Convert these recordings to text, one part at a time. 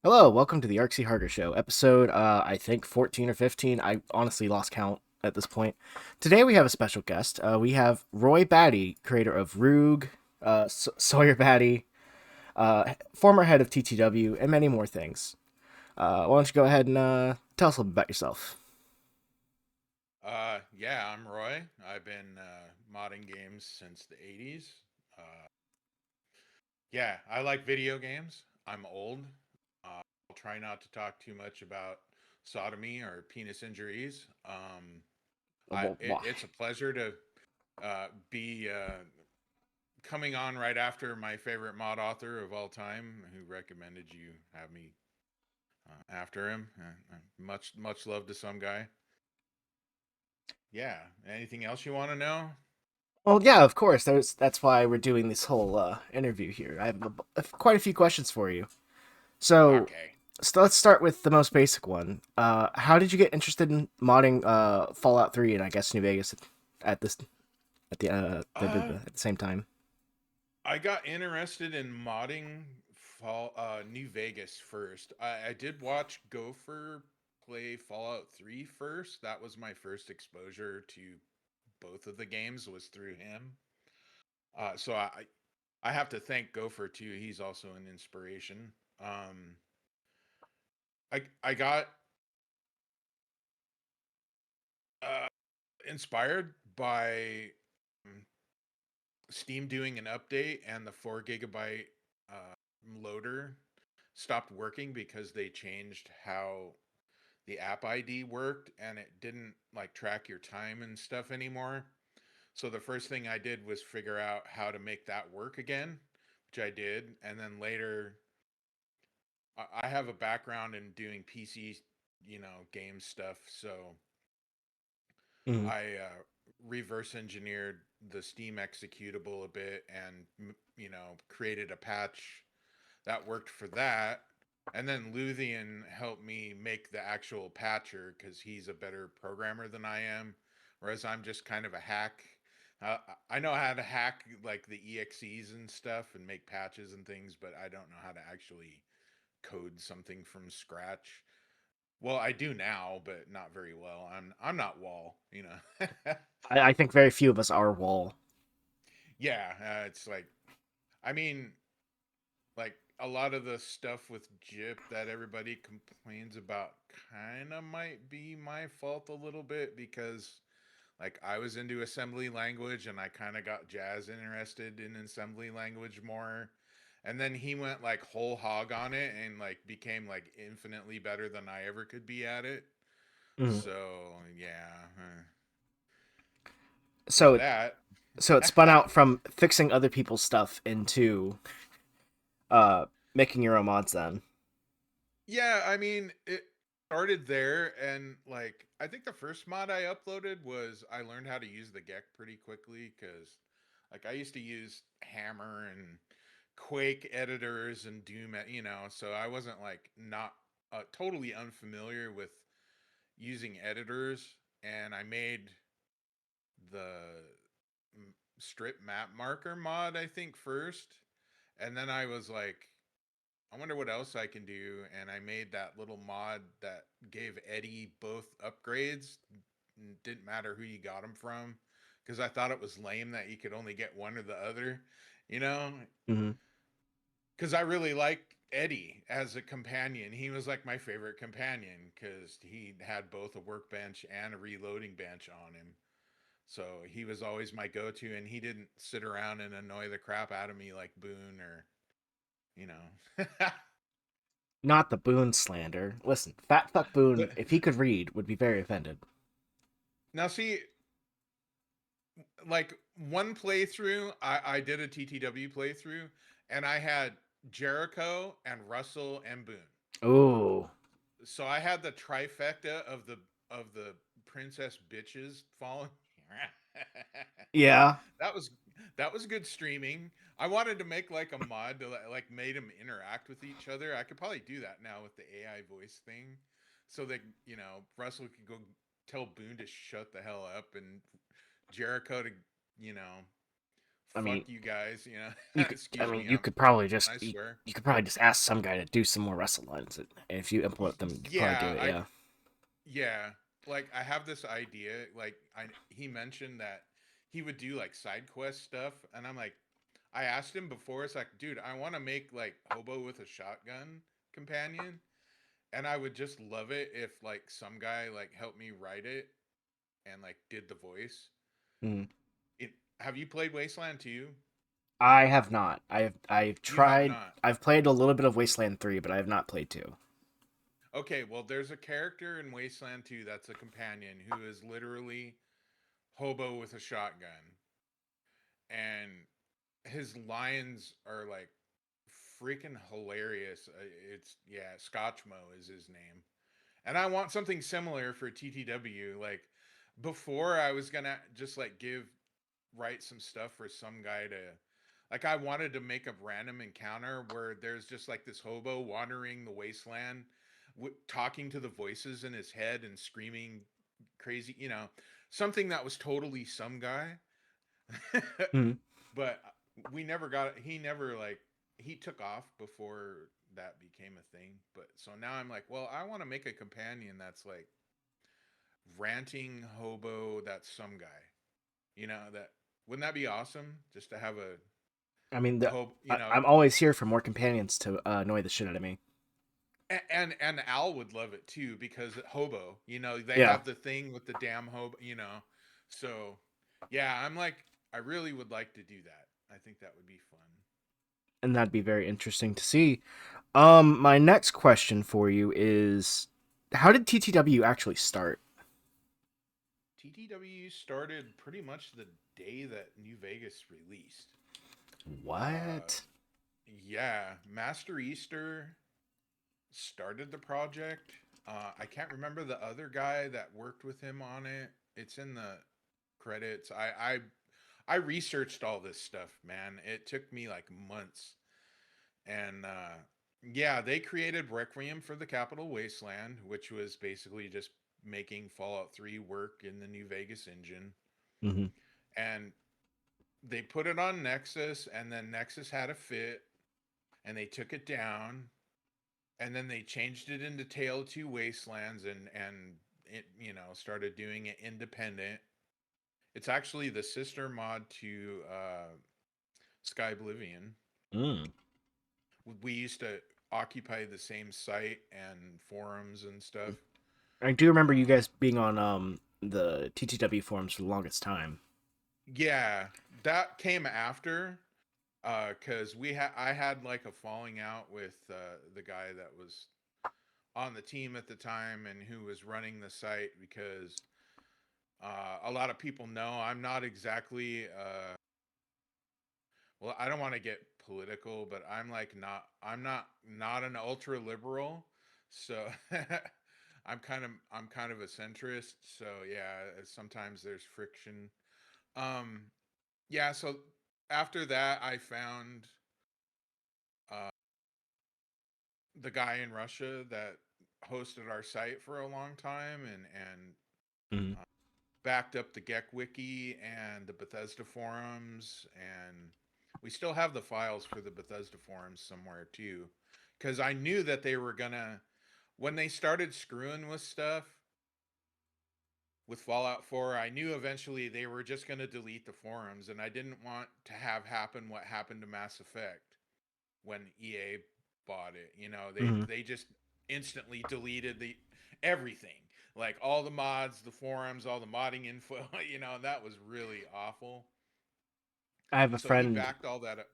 Hello, welcome to the Arksy Harger Show, episode I think 14 or 15. I honestly lost count at this point. Today we have a special guest. We have Roy Batty, creator of Sawyer Batty, former head of TTW, and many more things. Why don't you go ahead and tell us a little bit about yourself? Yeah, I'm Roy. I've been modding games since the 80s. Uh, yeah, I like video games. I'm old. I'll try not to talk too much about sodomy or penis injuries. It's a pleasure to be coming on right after my favorite mod author of all time, who recommended you have me after him. Much love to some guy. Yeah. Anything else you want to know? Well, yeah, of course. That's why we're doing this whole interview here. I have quite a few questions for you. So, Okay. so let's start with the most basic one. How did you get interested in modding Fallout 3 and I guess New Vegas at this Uh, at the same time? I got interested in modding New Vegas first. I did watch Gopher play Fallout 3 first. That was my first exposure to both of the games was through him. So I have to thank Gopher too. He's also an inspiration. Um, I got uh, inspired by um, Steam doing an update and the 4 GB uh, loader stopped working because they changed how the app ID worked and it didn't like track your time and stuff anymore. So the first thing I did was figure out how to make that work again, which I did. And then later, I have a background in doing PC, game stuff. So Mm. I reverse engineered the Steam executable a bit and, created a patch that worked for that. And then Luthien helped me make the actual patcher because he's a better programmer than I am, whereas I'm just kind of a hack. Uh, I know how to hack like the EXEs and stuff and make patches and things, but I don't know how to actually code something from scratch. Well, I do now, but not very well. I'm not Wall. I think very few of us are Wall. Yeah, it's like I mean, like a lot of the stuff with Jip that everybody complains about kind of might be my fault a little bit because like I was into assembly language and I kind of got Jazz interested in assembly language more. And then he went like whole hog on it and like became like infinitely better than I ever could be at it. Mm. So, yeah, there's So that. so it spun out from fixing other people's stuff into uh making your own mods then. Yeah, I mean, it started there, and like, I think the first mod I uploaded was I learned how to use the Gek pretty quickly because, like, I used to use Hammer and Quake editors and Doom, so I wasn't like not totally unfamiliar with using editors, and I made the strip map marker mod, I think, first, and then I was like, I wonder what else I can do. And I made that little mod that gave Eddie both upgrades. Didn't matter who you got them from. Because I thought it was lame that you could only get one or the other, you know? Mm-hmm. Because I really liked Eddie as a companion. He was like my favorite companion because he had both a workbench and a reloading bench on him. So he was always my go to, and he didn't sit around and annoy the crap out of me like Boone or, you know. Not the Boone slander. Listen, Fat Fuck But Boone, if he could read, would be very offended. now, see, like one playthrough, I did a TTW playthrough, and I had Jericho and Russell and Boone. Oh, So I had the trifecta of the princess bitches falling. yeah. that was that was good streaming. I wanted to make like a mod to like made them interact with each other. I could probably do that now with the AI voice thing, so that Russell could go tell Boone to shut the hell up and Jericho to you know I mean, fuck you guys, you know. you could. I Excuse mean, me, you could probably just I swear. you could probably just ask some guy to do some more wrestle lines, and if you implement them, you could probably do Yeah, it. Yeah. yeah, like I have this idea. Like he mentioned that he would do like side quest stuff, and I'm like, I asked him before. It's like, dude, I want to make like hobo with a shotgun companion, and I would just love it if like some guy like helped me write it and like did the voice. Mm. It, have you played Wasteland 2? I have not. I've You have tried. not. I've played a little bit of Wasteland 3, but I have not played 2. Okay, well, there's a character in Wasteland 2 that's a companion who is literally hobo with a shotgun, and his lines are like freaking hilarious. It's yeah, Scotchmo is his name, and I want something similar for TTW. Like before, I was gonna just like write some stuff for some guy to. Like I wanted to make a random encounter where there's just like this hobo wandering the wasteland, talking to the voices in his head and screaming crazy, something that was totally some guy. Mm. But we never got it. He never like he took off before that became a thing. But so now I'm like, well, I want to make a companion that's like ranting hobo. That's some guy. That wouldn't that be awesome? Just to have I mean, a hope. I'm always here for more companions to annoy the shit out of me. And Al would love it too because hobo. They Yeah, have the thing with the damn hobo. So yeah, I'm like, I really would like to do that. I think that would be fun. and that'd be very interesting to see. My next question for you is, how did TTW actually start? TTW started pretty much the day that New Vegas released. Uh, What? yeah, Master Easter started the project. I can't remember the other guy that worked with him on it. It's in the credits. I researched all this stuff, man. It took me like months, and yeah, they created Requiem for the Capital Wasteland, which was basically just making Fallout 3 work in the New Vegas engine. Hmm. And they put it on Nexus, and then Nexus had a fit, and they took it down, and then they changed it into Tale of Two Wastelands, and it started doing it independent. It's actually the sister mod to Sky Oblivion. Mm. We used to occupy the same site and forums and stuff. I do remember you Uh, guys being on the TTW forums for the longest time. yeah, that came after because I had like a falling out with the guy that was on the team at the time and who was running the site because a lot of people know I'm not exactly well, I don't want to get political, but I'm not an ultra liberal, so I'm kind of a centrist. So yeah, sometimes there's friction. Um, yeah, so after that, I found uh, the guy in Russia that hosted our site for a long time and Hmm. uh, backed up the Gek wiki and the Bethesda forums, and we still have the files for the Bethesda forums somewhere too, because I knew that they were gonna when they started screwing with stuff with Fallout 4. I knew eventually they were just gonna delete the forums, and I didn't want to have happen what happened to Mass Effect when EA bought it. Hmm. They just instantly deleted the everything, like all the mods, the forums, all the modding info. That was really awful. I have a So he friend. backed all that up.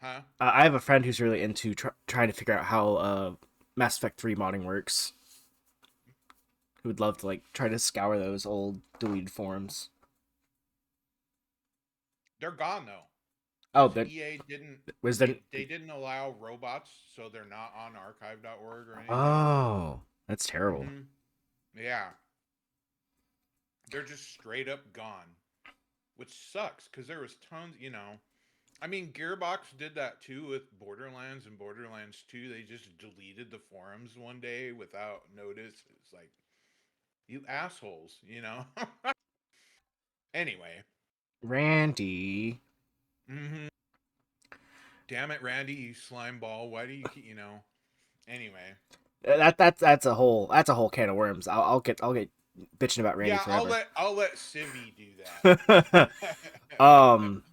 Huh? I have a friend who's really into trying to figure out how Mass Effect 3 modding works. Who would love to like try to scour those old deleted forums. They're gone though, Oh, because that EA didn't. was They then. they didn't allow robots, so they're not on archive.org or anything. Oh, that's terrible. Mm-hmm. Yeah, they're just straight up gone, which sucks because there was tons. I mean, Gearbox did that too with Borderlands and Borderlands 2. They just deleted the forums one day without notice. It's like, you assholes. Anyway, Randy. Mm-hmm. Damn it, Randy, you slime ball. Why do you keep, Anyway. That's a whole can of worms. I'll get bitching about Randy Yeah, I'll forever. let Civvy do that. um.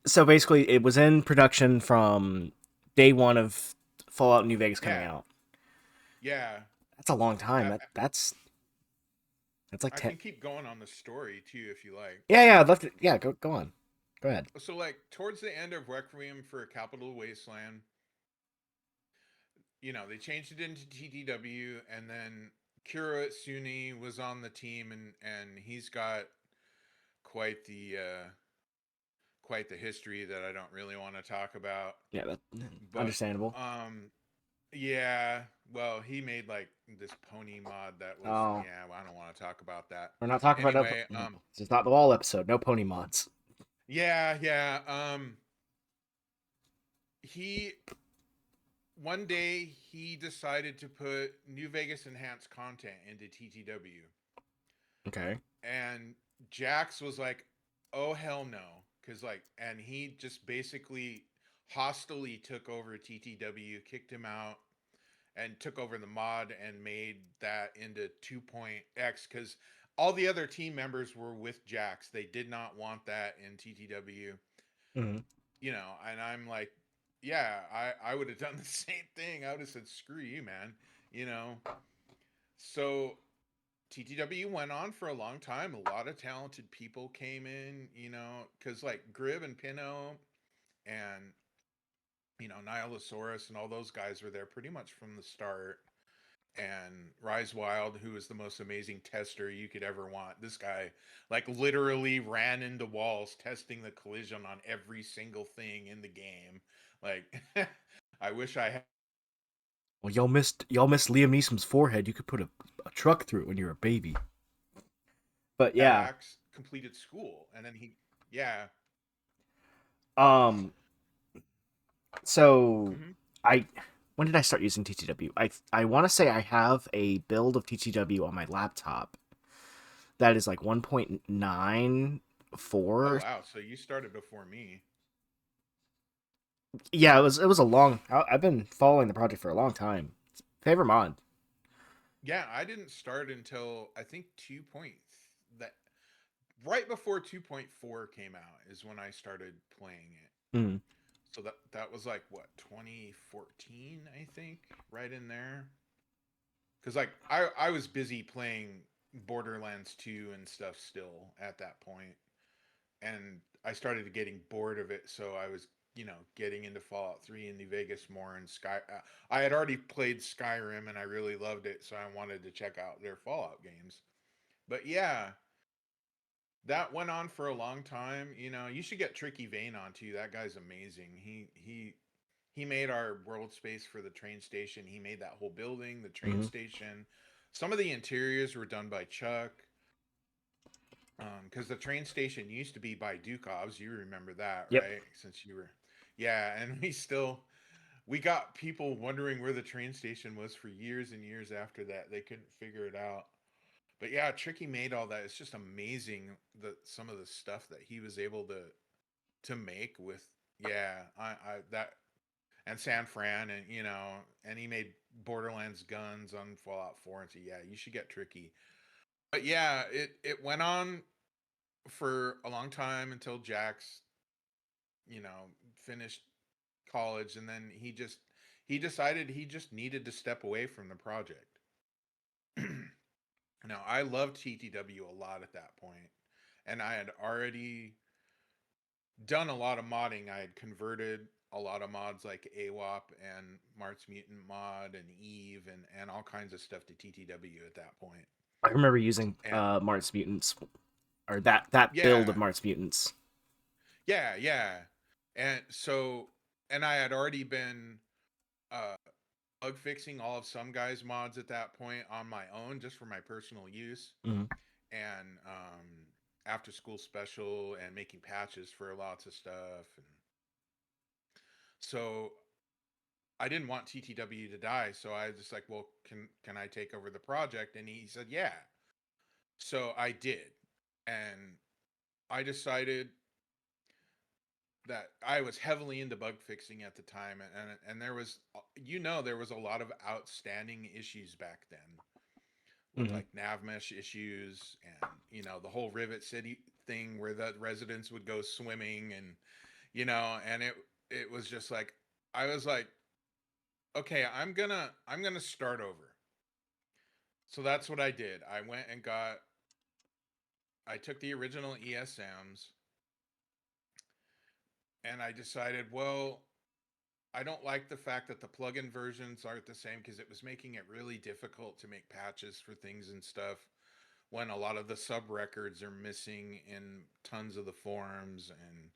So basically, it was in production from day one of Fallout New Vegas coming Yeah. out. Yeah. That's a long time. I, That's like I 10. can keep going on the story too if you like. Yeah, I'd love to. Yeah, go on. Go ahead. So like towards the end of Requiem for a Capital Wasteland, they changed it into TTW, and then Kira Suni was on the team, and he's got quite the uh, quite the history that I don't really want to talk about. Yeah, that But understandable. yeah, well, he made like this pony mod that was, Oh, yeah, well, I don't want to talk about that. we're not talking about Anyway, no. This is not the wall episode. No pony mods. yeah, he one day he decided to put New Vegas enhanced content into TTW, Okay. and Jax was like, "Oh hell no," because and he just basically hostily took over TTW, kicked him out, and took over the mod and made that into 2.x because all the other team members were with Jax. They did not want that in TTW, Mm-hmm. and I'm like, yeah, I would have done the same thing. I would have said, screw you, man, you know. So TTW went on for a long time. A lot of talented people came in, because like Grib and Pinot and Nihilosaurus and all those guys were there pretty much from the start. And Rise Wild, who is the most amazing tester you could ever want. This guy, like, literally ran into walls testing the collision on every single thing in the game. Like, I wish I had Well, y'all missed Liam Neeson's forehead. You could put a truck through it when you're a baby. But yeah. Dax completed school, and then yeah. Um. So Hmm. I when did I start using TTW? I want to say I have a build of TTW on my laptop that is like Oh 1.94. wow, so you started before me. Yeah, it was a long. I've been following the project for a long time. Favorite mod. Yeah, I didn't start until I think 2 point that right before 2.4 came out is when I started playing it. Mm. So that was like what, 2014, I think, right in there. Cuz like I was busy playing Borderlands 2 and stuff still at that point, and I started getting bored of it, so I was, getting into Fallout 3 and New Vegas more, and I had already played Skyrim and I really loved it, so I wanted to check out their Fallout games. But yeah, that went on for a long time. You should get Tricky Vane on too. That guy's amazing. He made our world space for the train station. He made that whole building, the train Hmm. station. Some of the interiors were done by Chuck. Because the train station used to be by Dukov's. You remember that, Yep. right? Since you were, yeah. And we got people wondering where the train station was for years and years after that. They couldn't figure it out. But yeah, Tricky made all that. It's just amazing that some of the stuff that he was able to make with, yeah, I that and San Fran, and and he made Borderlands guns on Fallout 4, and so yeah, you should get Tricky. But yeah, it went on for a long time until Jax, finished college, and then he decided he just needed to step away from the project. Now, I loved TTW a lot at that point, and I had already done a lot of modding. I had converted a lot of mods like AWAP and Mart's Mutant mod and Eve and all kinds of stuff to TTW at that point. I remember using And Mart's Mutants, or that build of yeah, Mart's Mutants. yeah. And so, and I had already been uh bug fixing all of some guys' mods at that point on my own, just for my personal use, Hmm. and after school special, and making patches for lots of stuff. And so I didn't want TTW to die, so I was just like, well, can I take over the project? And he said, yeah. So I did, and I decided that I was heavily into bug fixing at the time, and there was, there was a lot of outstanding issues back then with Hmm. like nav mesh issues, and the whole Rivet City thing where the residents would go swimming, and and it was just like, I was like, okay, I'm gonna start over. So that's what I did. I took the original ESMs, and I decided, well, I don't like the fact that the plugin versions aren't the same, because it was making it really difficult to make patches for things and stuff when a lot of the sub records are missing in tons of the forums. And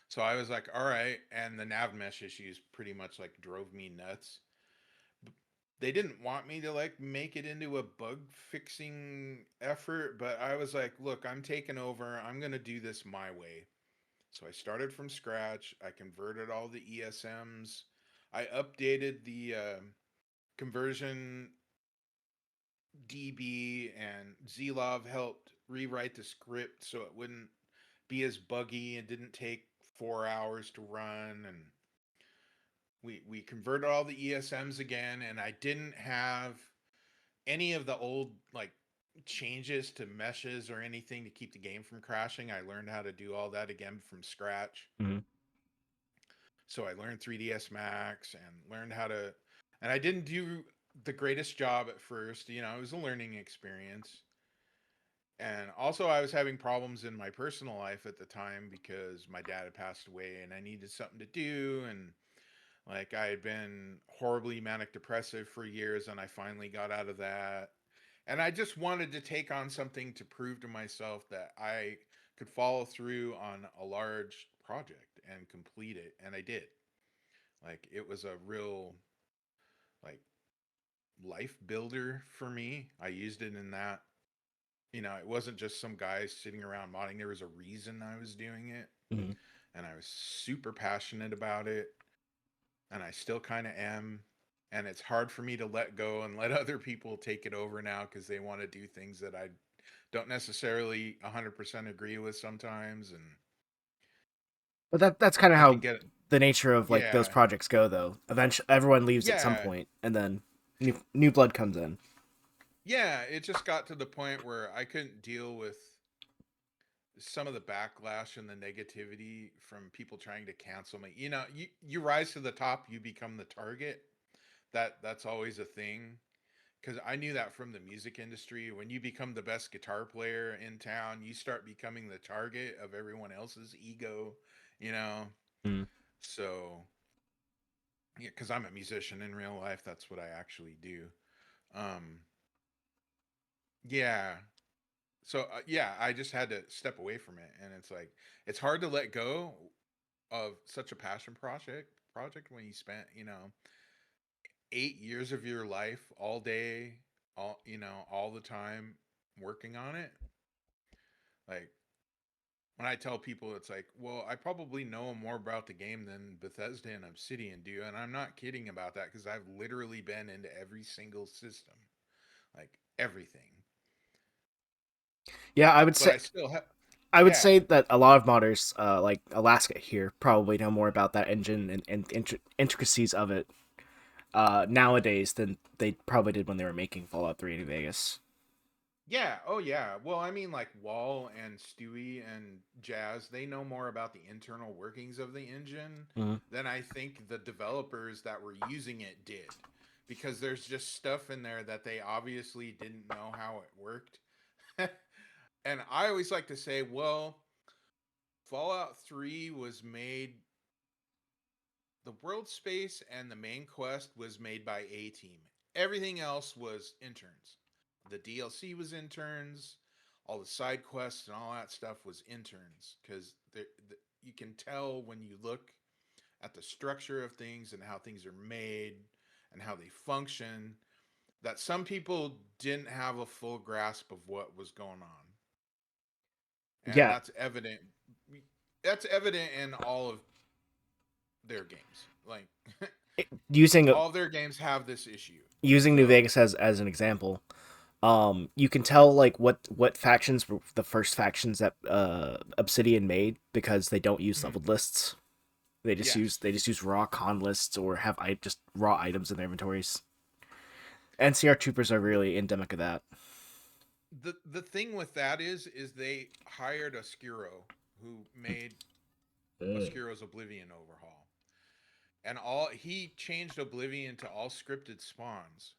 so I was like, all right. And the nav mesh issues pretty much like drove me nuts. They didn't want me to like make it into a bug fixing effort, but I was like, look, I'm taking over. I'm going to do this my way. So I started from scratch. I converted all the ESMs. I updated the conversion DB, and Zlov helped rewrite the script so it wouldn't be as buggy and didn't take 4 hours to run. And we converted all the ESMs again, and I didn't have any of the old like changes to meshes or anything to keep the game from crashing. I learned how to do all that again from scratch. Hmm. So I learned 3ds Max and learned how to, and I didn't do the greatest job at first. It was a learning experience. And also, I was having problems in my personal life at the time because my dad had passed away and I needed something to do. And like, I had been horribly manic depressive for years, and I finally got out of that. And I just wanted to take on something to prove to myself that I could follow through on a large project and complete it. And I did. Like, it was a real, like, life builder for me. I used it in that. It wasn't just some guy sitting around modding. There was a reason I was doing it, Hmm. and I was super passionate about it, and I still kind of am. And it's hard for me to let go and let other people take it over now, because they want to do things that I don't necessarily 100% agree with sometimes. And But that's kind of it can how get, the nature of like those yeah, projects go, though. Eventually, everyone leaves at some yeah, point, and then new blood comes in. yeah. It just got to the point where I couldn't deal with some of the backlash and the negativity from people trying to cancel me. You rise to the top, you become the target. That's always a thing, because I knew that from the music industry. When you become the best guitar player in town, you start becoming the target of everyone else's ego, you know. Mm. So yeah, because I'm a musician in real life, that's what I actually do. Um, yeah. So yeah, I just had to step away from it, and it's like it's hard to let go of such a passion project when you spent 8 years of your life all day, all the time working on it. Like, when I tell people, it's like, well, I probably know more about the game than Bethesda and Obsidian do, and I'm not kidding about that, because I've literally been into every single system, like everything. Yeah, But I still have, I would yeah, say that a lot of modders, like Alaska here, probably know more about that engine and intricacies of it nowadays than they probably did when they were making Fallout 3 in New Vegas. yeah, oh yeah. Well, I mean, like Wall and Stewie and Jazz, they know more about the internal workings of the engine Hmm. than I think the developers that were using it did. Because there's just stuff in there that they obviously didn't know how it worked. And I always like to say, well, Fallout 3 was made, the world space and the main quest was made by A Team. Everything else was interns. The DLC was interns. All the side quests and all that stuff was interns, because you can tell when you look at the structure of things and how things are made and how they function, that some people didn't have a full grasp of what was going on. And Yeah, that's evident in all of their games. Like, using all of their games have this issue. New So, Vegas as an example, you can tell like what factions were the first factions that Obsidian made because they don't use mhm. leveled lists. Yes. They just use raw con lists or have just raw items in their inventories. NCR troopers are The, really endemic of that. the thing with that is they hired a Skiro who made a Mm. Skiro's Oblivion overhaul. And all he changed Oblivion to all scripted spawns.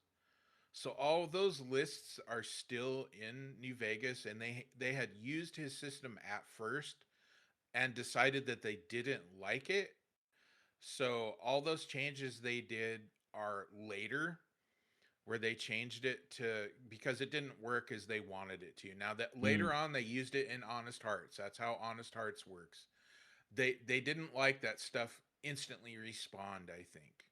So all those lists are still in New Vegas, and they had used his system at first and decided that they didn't like it. So all those changes they did are later, where they changed it to because it didn't work as they wanted it to. Now that Mm. later on they used it in Honest Hearts. That's how Honest Hearts works. They didn't like that stuff instantly respawned, I think.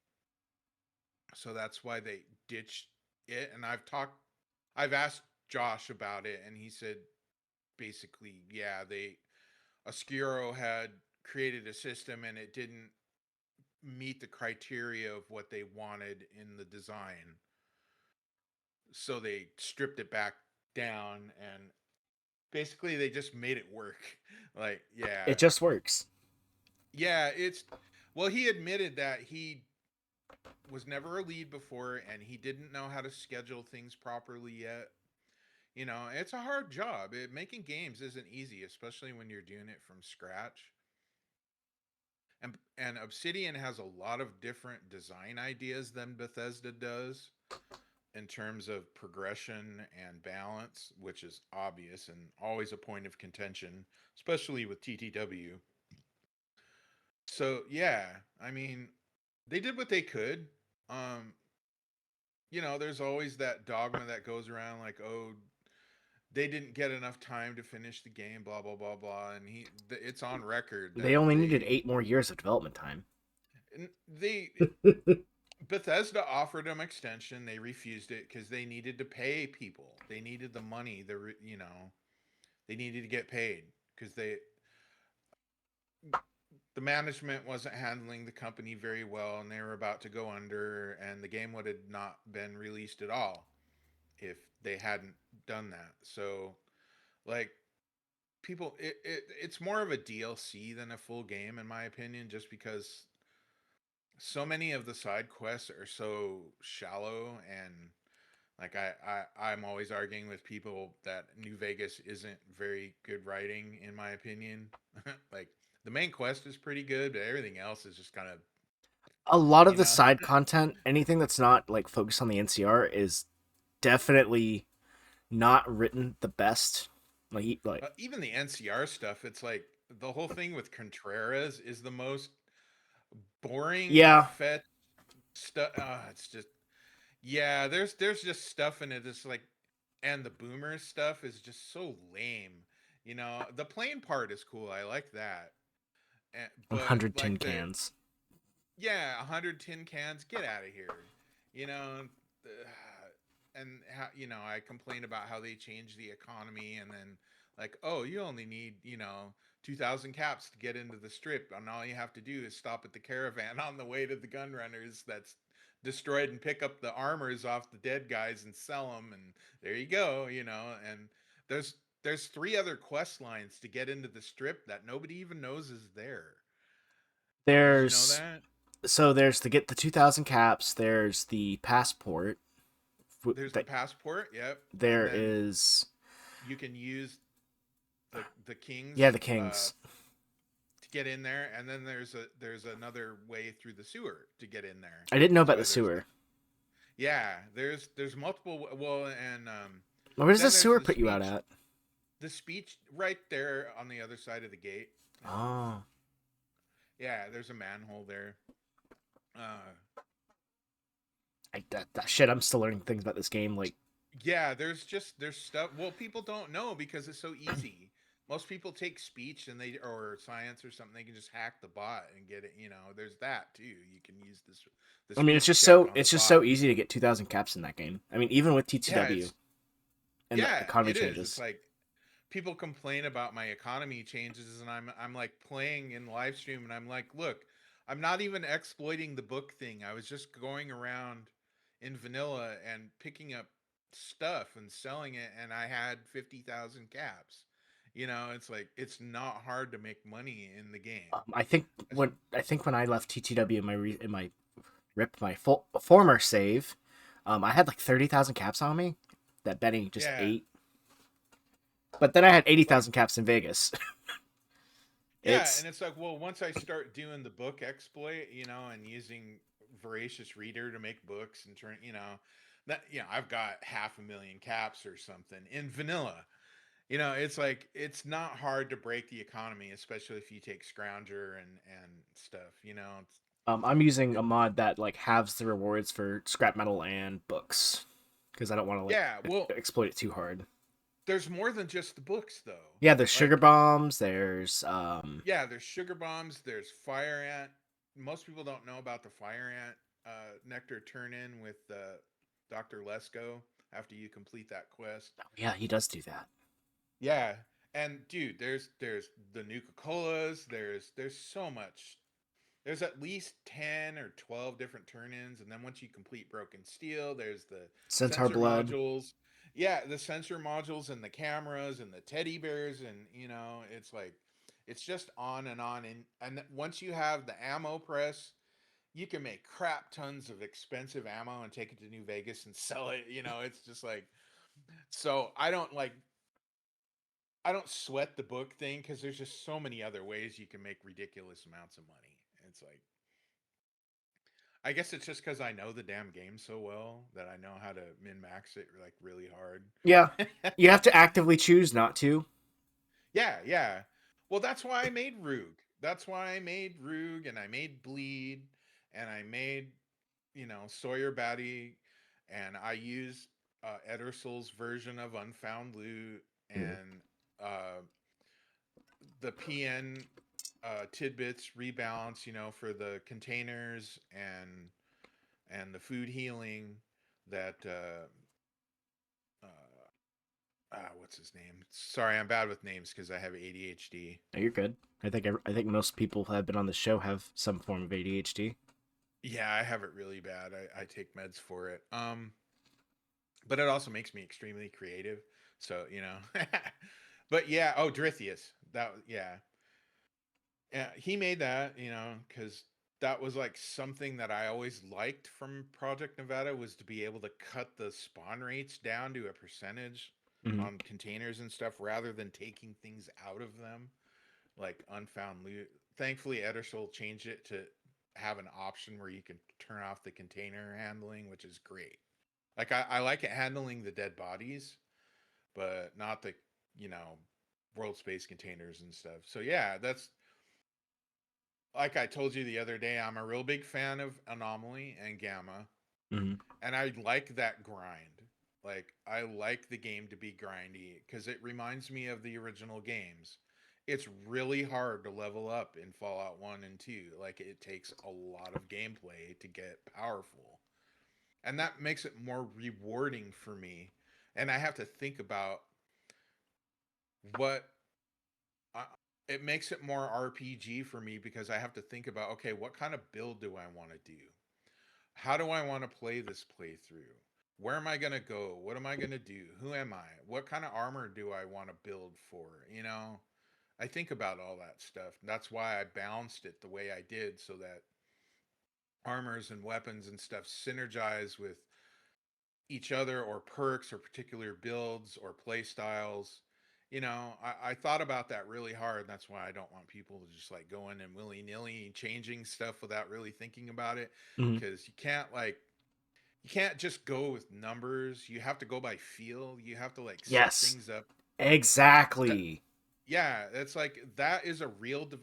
So that's why they ditched it. And I've asked Josh about it, and he said basically, yeah, they Oscuro had created a system and it didn't meet the criteria of what they wanted in the design. So they stripped it back down and basically they just made it work. Like, It yeah. just works. Yeah, it's well, he admitted that he was never a lead before and he didn't know how to schedule things properly yet. You know, it's a hard job. Making games isn't easy, especially when you're doing it from scratch. And Obsidian has a lot of different design ideas than Bethesda does in terms of progression and balance, which is obvious and always a point of contention, especially with TTW. So yeah, I mean, they did what they could. Um, there's always that dogma that goes around like, oh, they didn't get enough time to finish the game, blah blah blah blah, and it's on record They that only needed 8 more years of development time. they Bethesda offered them extension. They refused it because they needed to pay people. They needed the money. They needed to get paid because the management wasn't handling the company very well, and they were about to go under, and the game would have not been released at all if they hadn't done that. So, like, it's more of a DLC than a full game, in my opinion, just because so many of the side quests are so shallow and like I'm always arguing with people that New Vegas isn't very good writing in my opinion. Like the main quest is pretty good, but everything else is just kind of A lot of you the know. side content, anything that's not like focused on the NCR, is definitely not written the best. Like Even the NCR stuff, it's like the whole thing with Contreras is the most boring yeah, fetch stuff. It's just yeah. There's just stuff in it that's like, and the boomer stuff is just so lame. The plane part is cool. I like that. But 100 tin like the cans. yeah, 100 tin cans, get out of here. You know, and how I complain about how they change the economy, and then like, oh, you only need 2,000 caps to get into the strip, and all you have to do is stop at the caravan on the way to the gun runners that's destroyed and pick up the armors off the dead guys and sell them, and there you go. And there's three other quest lines to get into the strip that nobody even knows is there. Did you know There's that? there's to get the 2,000 caps. There's the passport. There's the passport, yep. And There then is you can use the yeah, kings the kings. to get in there, and then there's another way through the sewer to get in there. I didn't know That's about the why there's sewer. yeah, there's multiple well, and Where does the then there's sewer put you out at? the speech right there on the other side of the gate. Oh, Yeah, there's a manhole there. that shit. I'm still learning things about this game. Like Yeah, there's stuff. Well, people don't know because it's so easy. Most people take speech and they or science or something. They can just hack the bot and get it. There's that too. You can use the I mean, speech check on the it's just bot. so easy to get 2,000 caps in that game. I mean, even with Yeah, TTW and the yeah, economy it is. It's changes. like people complain about my economy changes, and I'm like playing in live stream, and I'm like, look, I'm not even exploiting the book thing. I was just going around in vanilla and picking up stuff and selling it, and I had 50,000 caps. It's like it's not hard to make money in the game. I think when I left TTW in my former save, I had like 30,000 caps on me that Benny just Yeah, ate. But then I had eighty like thousand caps in Vegas. yeah, It's and it's like, well, once I start doing the book exploit, and using voracious reader to make books and turn, that I've got 500,000 caps or something in vanilla. It's like it's not hard to break the economy, especially if you take Scrounger and stuff. I'm using a mod that like halves the rewards for scrap metal and books because I don't want to like Yeah, well, exploit it too hard. there's more than just the books though. Yeah, there's sugar Like, bombs. There's yeah, there's sugar bombs, there's fire ant. Most people don't know about the fire ant nectar turn in with Dr. Lesko after you complete that quest. yeah, he does do that. Yeah, and dude, there's the Nuka Colas. There's so much. There's at least 10 or 12 different turn-ins, and then once you complete Broken Steel, there's the Centaur sensor blood. modules. Yeah, the sensor modules and the cameras and the teddy bears, and it's like it's just on and on. And once you have the ammo press, you can make crap tons of expensive ammo and take it to New Vegas and sell it. It's just like, so I don't sweat the book thing because there's just so many other ways you can make ridiculous amounts of money. It's like, I guess it's just because I know the damn game so well that I know how to min max it like really hard. Yeah, you have to actively choose not to. Yeah, yeah. Well, that's why I made Roog. That's why I made Roog, and I made Bleed, and I made Sawyer Batty, and I used Edersol's version of Unfound Loot Mhm. and uh, the PN tidbits rebalance, for the containers and the food healing that what's his name? Sorry, I'm bad with names because I have ADHD. No, you're good. I think most people who have been on the show have some form of ADHD. Yeah, I have it really bad. I take meds for it. But it also makes me extremely creative. So but yeah. Oh, Drithius. Yeah, he made that. Because that was like something that I always liked from Project Nevada was to be able to cut the spawn rates down to a percentage Hmm. on containers and stuff rather than taking things out of them like unfound loot. Thankfully, Edersol changed it to have an option where you can turn off the container handling, which is great. Like I like it handling the dead bodies, but not the you know world space containers and stuff. So yeah, that's like I told you the other day. I'm a real big fan of Anomaly and Gamma, Hmm. and I like that grind. Like I like the game to be grindy because it reminds me of the original games. It's really hard to level up in Fallout 1 and 2. Like it takes a lot of gameplay to get powerful. And that makes it more rewarding for me. And I have to think about what I, it makes it more RPG for me because I have to think about, okay, what kind of build do I want to do? How do I want to play this playthrough? Where am I going to go? What am I going to do? Who am I? What kind of armor do I want to build for? I think about all that stuff. That's why I balanced it the way I did so that armors and weapons and stuff synergize with each other or perks or particular builds or play styles. I thought about that really hard. And that's why I don't want people to just like go in and willy nilly changing stuff without really thinking about it. Hmm. Because you can't just go with numbers. You have to go by feel. You have to like set Yes, things up. That, exactly. yeah, it's like that is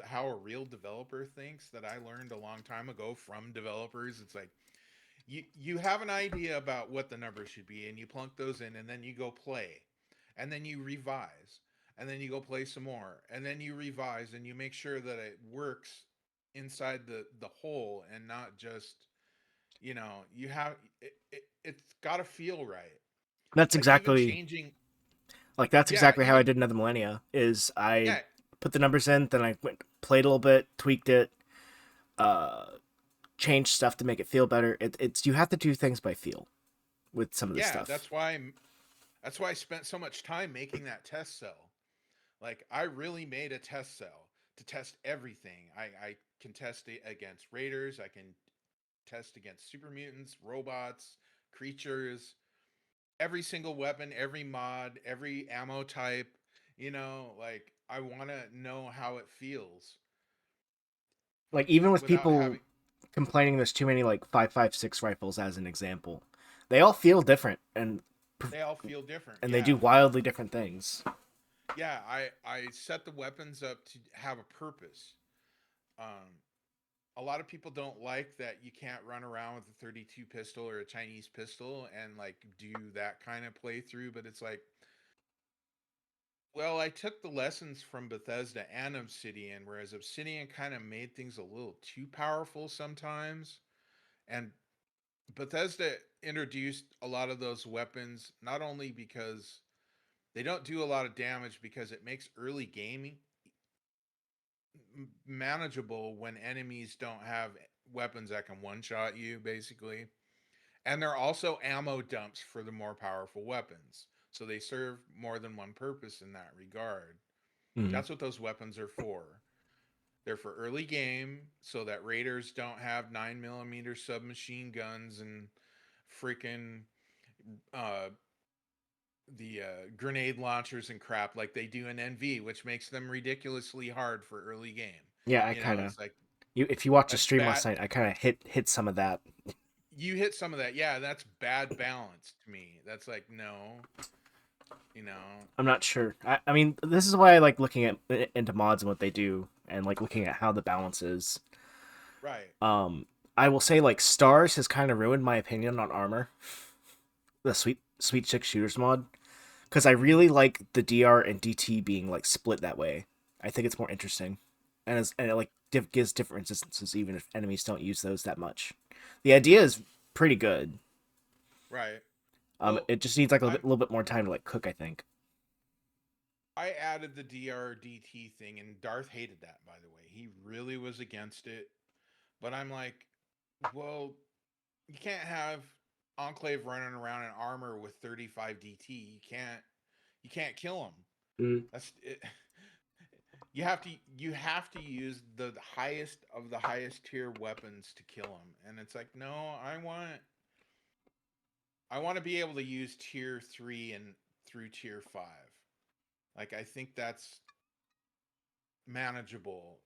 how a real developer thinks that I learned a long time ago from developers. It's like you have an idea about what the numbers should be and you plunk those in and then you go play and then you revise and then you go play some more and then you revise and you make sure that it works inside the whole and not just you have it's got to feel right. That's Like even exactly changing, that's yeah, exactly how I even did Another Millennia. Is I yeah, put the numbers in, then I went played a little bit, tweaked it, uh, changed stuff to make it feel better. It's you have to do things by feel with some of this yeah, stuff. that's why I spent so much time making that test cell. Like I really made a test cell to test everything. I can test it against raiders. I can test against super mutants, robots, creatures, every single weapon, every mod, every ammo type. Like I want to know how it feels Like even with without people having. complaining there's too many like 5.56 rifles as an example, they all feel different They all feel different. and they Yeah. do wildly different things. Yeah, I set the weapons up to have a purpose. Um, a lot of people don't like that you can't run around with a 32 pistol or a Chinese pistol and like do that kind of playthrough, but it's like, well, I took the lessons from Bethesda and Obsidian, whereas Obsidian kind of made things a little too powerful sometimes, and Bethesda introduced a lot of those weapons not only because they don't do a lot of damage, because it makes early gaming manageable when enemies don't have weapons that can one shot you, basically. And they're also ammo dumps for the more powerful weapons. So they serve more than one purpose in that regard. Mm. That's what those weapons are for. They're for early game so that raiders don't have 9mm submachine guns and freaking uh, the grenade launchers and crap like they do in NV, which makes them ridiculously hard for early game. Yeah, I kind of It's like if you watch a that's stream bad. last night, I kind of hit some of that. You hit some of that. Yeah, that's bad balance to me. That's like, no, you know. I'm not sure. I mean, this is why I like looking at into mods and what they do, and like looking at how the balance is. Right. Um, I will say like stars has kind of ruined my opinion on armor, the sweet six shooters mod, because I Mm-hmm. really like the DR and DT being like split that way. I think it's more interesting, and it like gives different instances even if enemies don't use those that much. The idea is pretty good. Right. Well, It just needs like a I'm little bit more time to like cook. I think. I added the DRDT thing, and Darth hated that, by the way. He really was against it. But I'm like, well, you can't have Enclave running around in armor with 35 DT. You can't kill him. Mm. That's it. You have to use the highest of the highest tier weapons to kill him. And it's like, no, I want to be able to use tier 3 and through tier 5. Like I think that's manageable.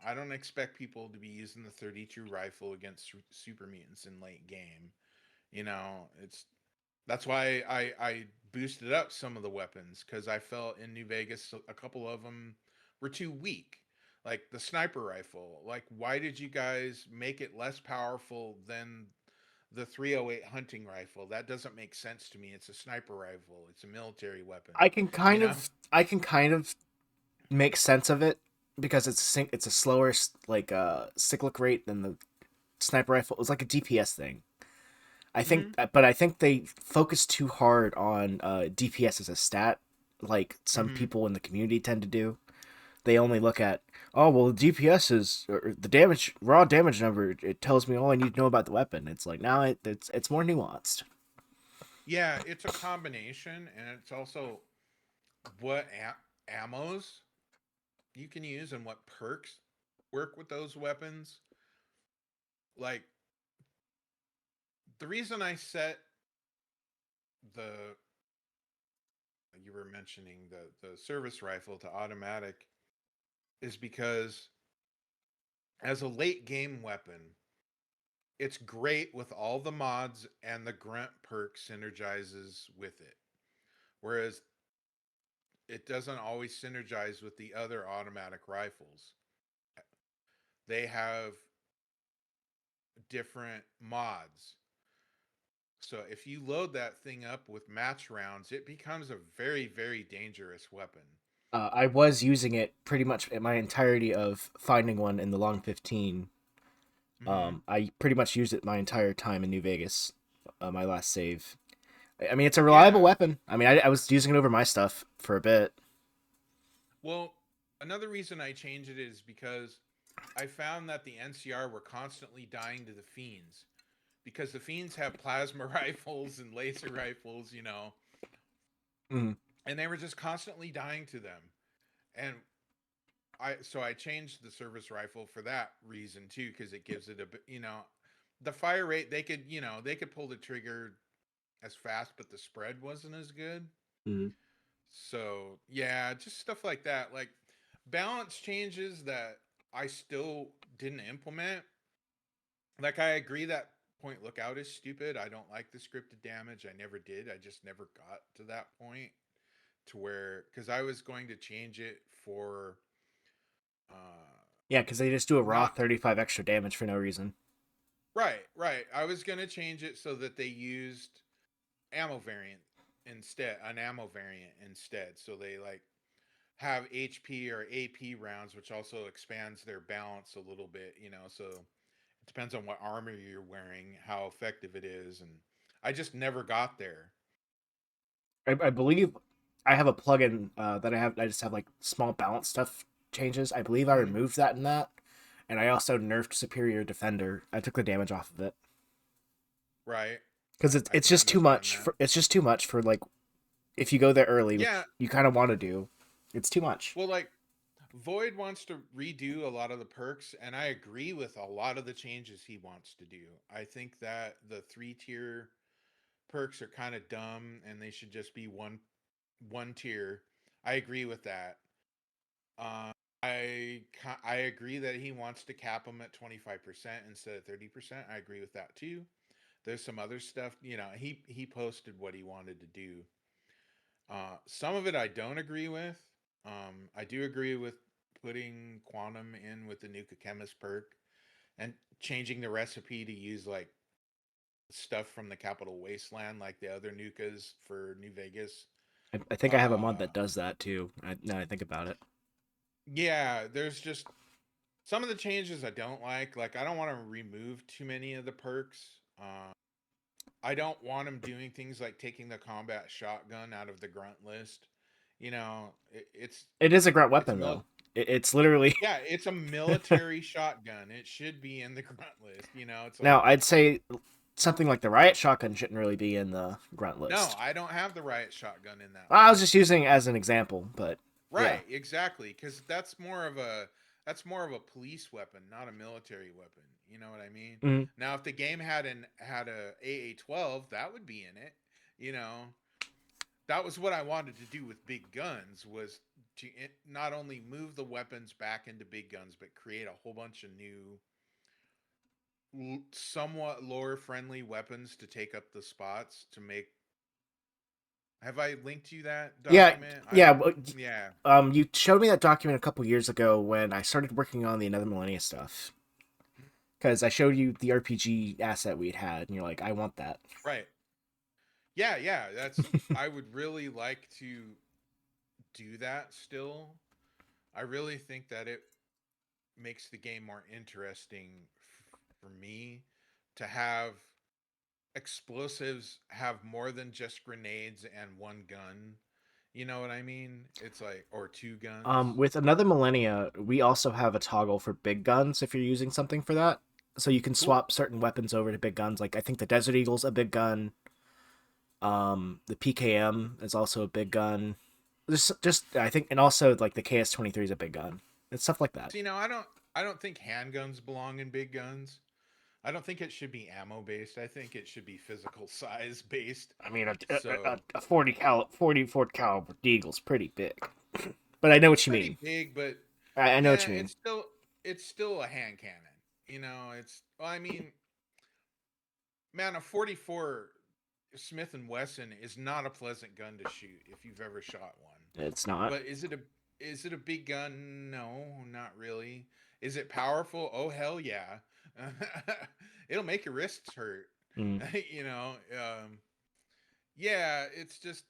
I don't expect people to be using the 32 rifle against super mutants in late game. It's that's why I boosted up some of the weapons, because I felt in New Vegas a couple of them were too weak. Like the sniper rifle. Like, why did you guys make it less powerful than the 308 hunting rifle? That doesn't make sense to me. It's a sniper rifle. It's a military weapon. You know? I can kind of make sense of it because it's a slower like cyclic rate than the sniper rifle. It's like a DPS thing. Mm-hmm. But I think they focus too hard on DPS as a stat, like some Mm-hmm. people in the community tend to do. They only look at, oh well, the DPS is or the damage raw damage number. It tells me all I need to know about the weapon. It's like now it's more nuanced. Yeah, it's a combination, and it's also what ammos you can use and what perks work with those weapons. Like the reason I set the you were mentioning the service rifle to automatic is because as a late game weapon, it's great with all the mods, and the grunt perk synergizes with it. Whereas it doesn't always synergize with the other automatic rifles. They have different mods. So if you load that thing up with match rounds, it becomes a very, very dangerous weapon. I was using it pretty much in my entirety of finding one in the long 15. Mm-hmm. I pretty much used it my entire time in New Vegas, my last save. I mean, it's a reliable Yeah. weapon. I mean, I was using it over my stuff for a bit. Well, another reason I changed it is because I found that the NCR were constantly dying to the fiends, because the fiends have plasma rifles and laser rifles, Mm. and they were just constantly dying to them. and I changed the service rifle for that reason too, because it gives it the fire rate. They could pull the trigger as fast, but the spread wasn't as good. Mhm. So yeah, just stuff like that, like balance changes that I still didn't implement. Like I agree that point lookout is stupid. I don't like the scripted damage. I never did. I just never got to that point to where, because I was going to change it for Yeah, because they just do a raw not 35 extra damage for no reason. right. I was gonna change it so that they used ammo variant an ammo variant instead. So they like have HP or AP rounds, which also expands their balance a little bit, so it depends on what armor you're wearing, how effective it is, and I just never got there. I believe I have a plugin that I have. I just have like small balance stuff changes. I believe I Hmm. removed that in that, and I also nerfed Superior Defender. I took the damage off of it Right. because it's I it's can just too understand much that. for it's just too much for like if you go there early, Yeah. which you kind of want to do. It's too much. Well, like Void wants to redo a lot of the perks, and I agree with a lot of the changes he wants to do. I think that the 3 tier perks are kind of dumb, and they should just be one tier. I agree with that. Uh, I agree that he wants to cap them at 25% instead of 30%. I agree with that too. There's some other stuff, he posted what he wanted to do. Some of it I don't agree with. I do agree with putting quantum in with the Nuka Chemist perk and changing the recipe to use like stuff from the Capital Wasteland, like the other Nukas for New Vegas. I think I have a mod Uh, that does that too. Now I think about it. yeah, there's just some of the changes I don't like. Like I don't want to remove too many of the perks. I don't want him doing things like taking the combat shotgun out of the grunt list. It is a grunt It's weapon mil though. It's literally yeah, it's a military shotgun. It should be in the grunt list. It's now like, I'd say something like the riot shotgun shouldn't really be in the grunt no, list. I don't have the riot shotgun in that I was list. just using it as an example, but yeah. Right, exactly, because that's more of a police weapon, not a military weapon. You know what I mean? Mhm. Now, if the game had a AA-12, that would be in it. You know, that was what I wanted to do with big guns, was to not only move the weapons back into big guns, but create a whole bunch of new, somewhat lore friendly weapons to take up the spots to make. Have I linked you that Yeah, document? I yeah. don't. Yeah. You showed me that document a couple years ago when I started working on the Another Millennia stuff. Because I showed you the RPG asset we'd had, and you're like, I want that. Right. Yeah. I would really like to do that still. I really think that it makes the game more interesting for me to have explosives have more than just grenades and one gun. You know what I mean? It's like, or two guns. With Another Millennia, we also have a toggle for big guns if you're using something for that. So you can Cool. swap certain weapons over to big guns. Like I think the Desert Eagle's a big gun. The PKM is also a big gun. Just I think, and also like the KS-23 is a big gun. It's stuff like that. See, now I don't think handguns belong in big guns. I don't think it should be ammo based. I think it should be physical size based. I mean, So 44 caliber Deagle's pretty big, but I know it's what you pretty mean. big, but I know yeah, what you mean. it's still a hand cannon. It's, well, I mean, man, a 44 Smith and Wesson is not a pleasant gun to shoot if you've ever shot one. It's not. But is it a big gun? No, not really. Is it powerful? Oh hell yeah. It'll make your wrists hurt. Mm, you know, yeah, it's just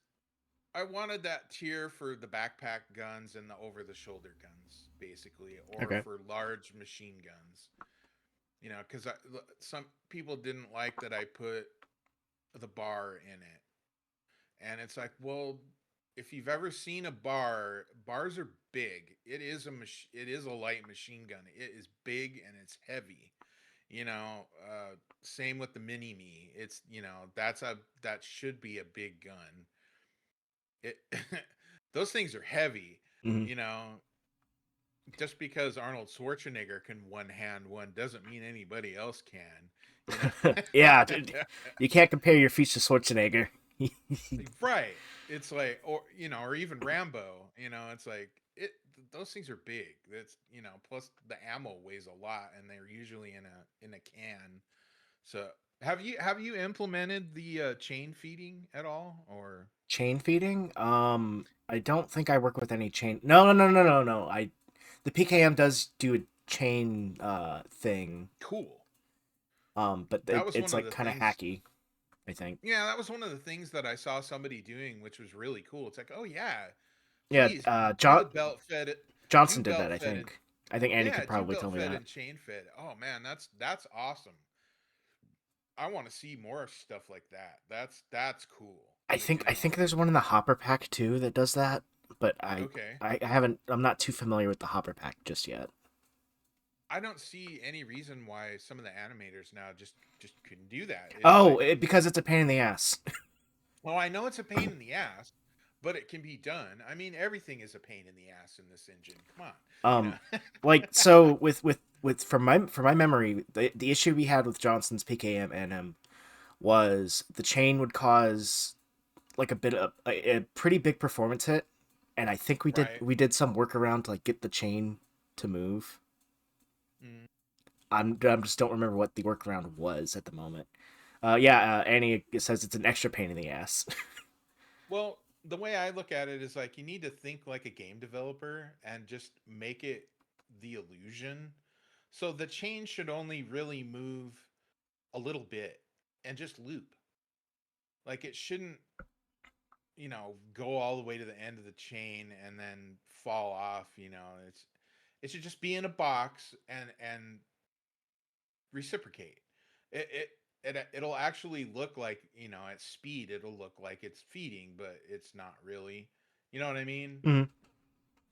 I wanted that tier for the backpack guns and the over the shoulder guns, basically, or okay. for large machine guns. Because some people didn't like that I put the bar in it, and it's like, well, if you've ever seen a bars are big. It is a light machine gun. It is big and it's heavy. Same with the mini me. It's that should be a big gun. It those things are heavy. Mhm. You know, just because Arnold Schwarzenegger can one hand one doesn't mean anybody else can. You know. Yeah, dude, you can't compare your feats to Schwarzenegger. Right. It's like, or or even Rambo. It's like those things are big. That's plus the ammo weighs a lot, and they're usually in a can. So have you implemented the chain feeding at all, or Chain feeding? I don't think I work with any chain. No, no, no, no, no, no. The PKM does do a chain thing. cool? But That was it's one of like the kind of things. hacky, I think. Yeah, that was one of the things that I saw somebody doing, which was really cool. It's like, oh yeah, Yeah, please do the belt fed it, Johnson do did that, belt I fed and think. I think Andy yeah, could do probably belt tell me fed that. and chain fed. Oh man, that's awesome. I want to see more stuff like that. That's cool. I think there's one in the Hopper Pack too that does that, but Okay. I haven't. I'm not too familiar with the Hopper Pack just yet. I don't see any reason why some of the animators now just couldn't do that. It's Oh, like, because it's a pain in the ass. well, I know it's a pain in the ass, but it can be done. I mean, everything is a pain in the ass in this engine. Come on, you um, know. like so with from my memory, the issue we had with Johnson's PKM and was the chain would cause like a bit of a pretty big performance hit, and I think Right. we did some workaround to like get the chain to move. Mm. I'm just don't remember what the workaround was at the moment. Yeah, Annie says it's an extra pain in the ass. Well, the way I look at it is like you need to think like a game developer and just make it the illusion. So the chain should only really move a little bit and just loop. Like it shouldn't, go all the way to the end of the chain and then fall off, it should just be in a box and reciprocate. It'll actually look like, at speed it'll look like it's feeding, but it's not really. You know what I mean? Mhm.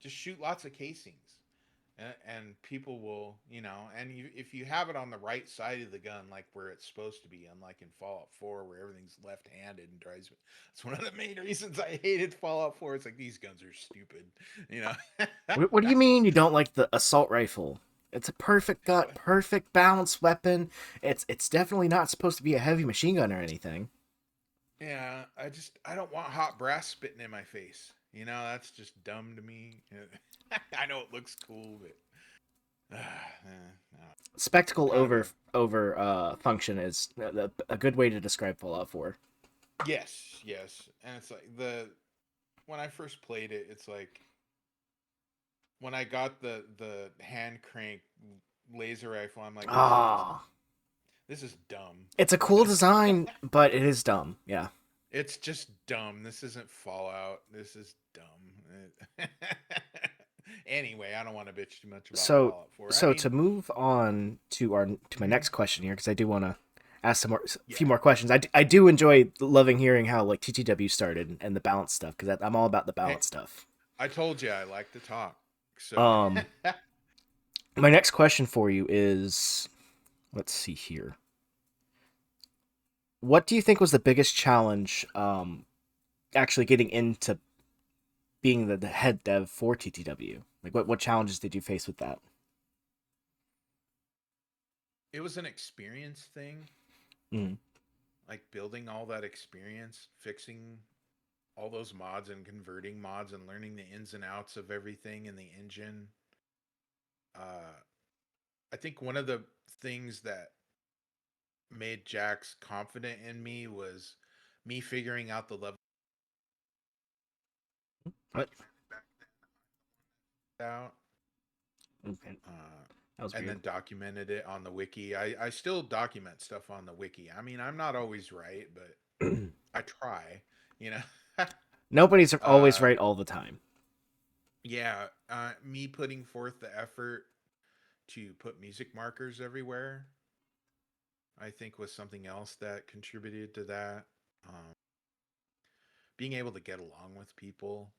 Just shoot lots of casings. And people will, and if you have it on the right side of the gun, like where it's supposed to be, unlike in Fallout 4, where everything's left-handed and drives me. It's one of the main reasons I hated Fallout 4. It's like these guns are stupid, you know. What do you mean you don't like the assault rifle? It's a perfect gut, perfect balanced weapon. It's definitely not supposed to be a heavy machine gun or anything. Yeah, I don't want hot brass spitting in my face. That's just dumb to me. I know it looks cool, but no. Spectacle I don't know. over function is a good way to describe Fallout 4. Yes, yes, and it's like when I first played it, it's like when I got the hand crank laser rifle, I'm like, Ah, this is dumb. it's a You cool know, design, but it is dumb. Yeah. it's just dumb. This isn't Fallout. This is dumb. Anyway, I don't want to bitch too much about So Fallout 4. I so mean, to move on to our to my mhm, next question here, because I do want to ask a few yeah. more questions. I do enjoy loving hearing how like TTW started and the balance stuff because I'm all about the Hey, balance stuff. I told you I like to talk. So, Um, my next question for you is, let's see here. What do you think was the biggest challenge actually getting into being the head dev for TTW? Like what challenges did you face with that? it was an experience thing, Mm. like building all that experience, fixing all those mods and converting mods and learning the ins and outs of everything in the engine. Uh, I think one of the things that made Jax confident in me was me figuring out the level What? back then out, Okay. uh, That was and weird. then documented it on the wiki. I still document stuff on the wiki. I mean, I'm not always right, but I try, you know. Nobody's always uh, right all the time. yeah, me putting forth the effort to put music markers everywhere, I think was something else that contributed to that. Um, Being able to get along with people,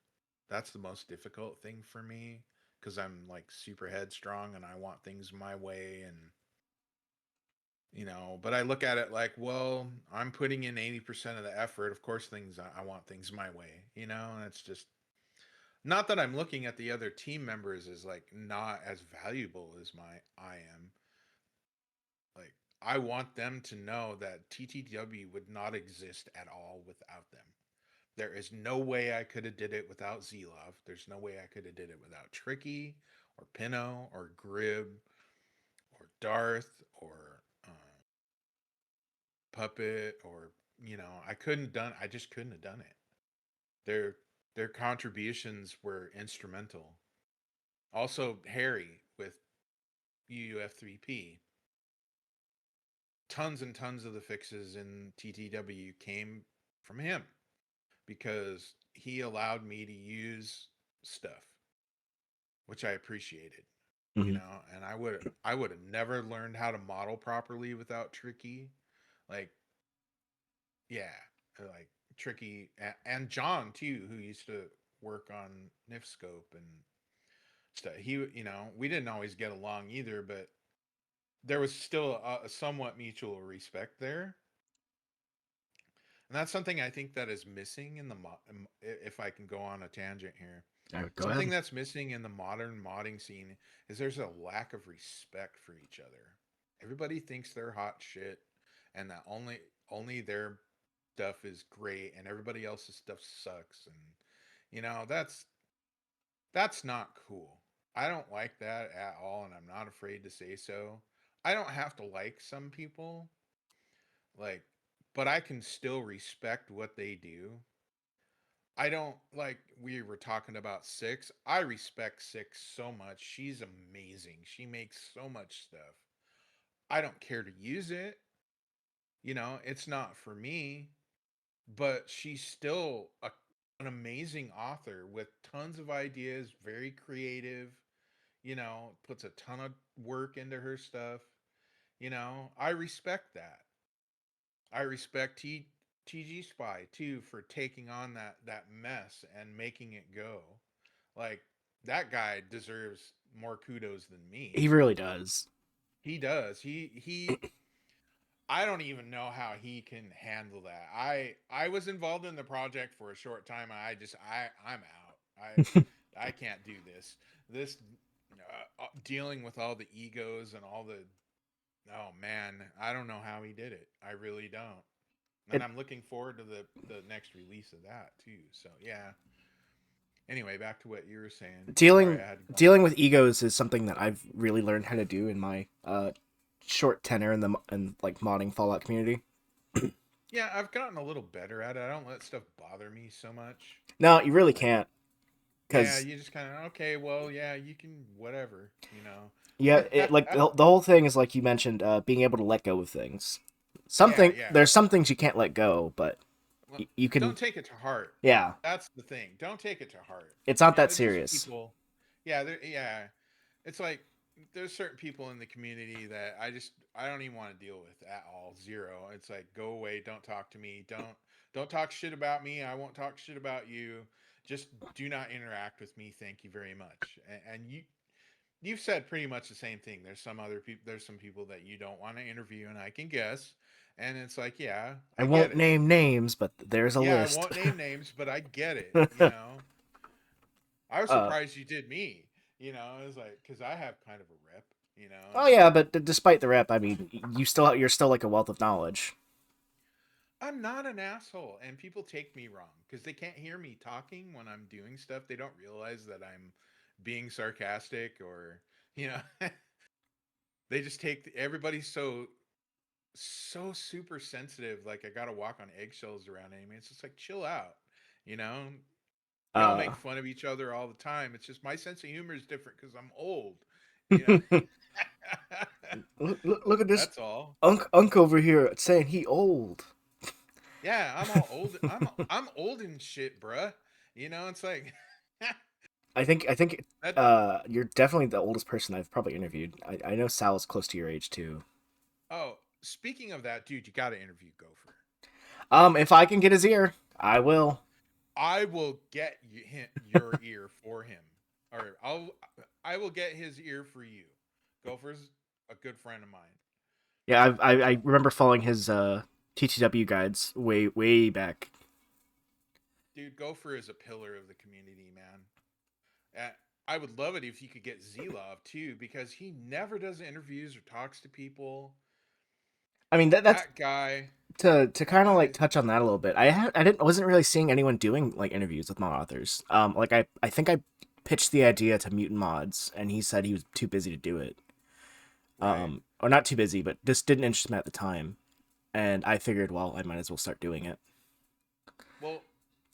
that's the most difficult thing for me because I'm like super headstrong and I want things my way. And but I look at it like, well, I'm putting in 80% of the effort. Of course, I want things my way, and it's just Not that I'm looking at the other team members as like not as valuable as I am. Like I want them to know that TTW would not exist at all without them. There is no way I could have did it without Zelov. There's no way I could have did it without Tricky or Pinno or Grib or Darth or Puppet or I just couldn't have done it. Their their contributions were instrumental. Also Harry with UUF3P. Tons and tons of the fixes in TTW came from him because he allowed me to use stuff, which I appreciated. Hmm. And I would have never learned how to model properly without Tricky. Like, yeah, like Tricky and John too, who used to work on Nifscope and stuff. We didn't always get along either, but there was still a somewhat mutual respect there. And that's something I think that is missing in the if I can go on a tangent here. I would go Something ahead. that's missing in the modern modding scene is there's a lack of respect for each other. Everybody thinks they're hot shit and that only their stuff is great and everybody else's stuff sucks, and that's not cool. I don't like that at all, and I'm not afraid to say so. I don't have to like some people, like, but I can still respect what they do. I don't like we were talking about Six. I respect Six so much. She's amazing. She makes so much stuff. I don't care to use it. It's not for me, but she's still an amazing author with tons of ideas, very creative, puts a ton of work into her stuff. I respect that. I respect TG Spy too for taking on that mess and making it go. Like that guy deserves more kudos than He me. really does. He does. He I don't even know how he can handle that. I was involved in the project for a short time. I'm out. I can't do this. This dealing with all the egos and all the oh man, I don't know how he did it. I really don't. And It I'm looking forward to the next release of that too. So yeah. Anyway, back to what you were saying. Sorry, dealing I had to go. dealing with egos is something that I've really learned how to do in my short tenure in the like modding Fallout community. Yeah, I've gotten a little better at it. I don't let stuff bother me so much. No, you really Like, can't, yeah, because you just kind of okay. Well, yeah, you can whatever. yeah, it like the whole thing is like you mentioned, being able to let go of things. Yeah, Something yeah. there's some things you can't let go, but Well, you can. don't take it to heart. Yeah, That's the thing. Don't take it to heart. it's not that There's just serious. people. Yeah, yeah. It's like there's certain people in the community that I don't even want to deal with at all. Zero. It's like go away. Don't talk to me. Don't talk shit about me. I won't talk shit about you. Just do not interact with me. Thank you very much. And you've said pretty much the same thing. There's some other people. There's some people that you don't want to interview, and I can guess. And it's like, yeah, I I get won't it. name names, but there's a Yeah, I list. won't name names, but I get it. I was uh, surprised you did me. It was like because I have kind of a rep. oh It's yeah, like but despite the rep, I mean, you're still like a wealth of knowledge. I'm not an asshole, and people take me wrong because they can't hear me talking when I'm doing stuff. They don't realize that I'm being sarcastic or you know. They just take everybody's so super sensitive. Like I got to walk on eggshells around anime. It's just like chill out. You know, y'all Uh, make fun of each other all the time. It's just my sense of humor is different because I'm old. You know, look at this that's all. unk over here saying he old. Yeah, I'm all old. I'm old and shit, bruh. It's like I think that. you're definitely the oldest person I've probably interviewed. I know Sal's close to your age too. Oh, speaking of that, dude, you got to interview Gopher. If I can get his ear, I will. I will get your ear for him, or I will get his ear for you. Gopher's a good friend of mine. Yeah, I Uh, remember following his TTW guides way back. Dude, Gopher is a pillar of the community, man. Uh, I would love it if you could get Zlov too, because he never does interviews or talks to people. I mean that's That guy, to that kind of like guy, touch on that a little bit. I didn't wasn't really seeing anyone doing like interviews with mod authors. Like I think I pitched the idea to Mutant Mods, and he said he was too busy to do it. right? Or not too busy, but just didn't interest him at the time. And I figured, well, I might as well start doing it. Well,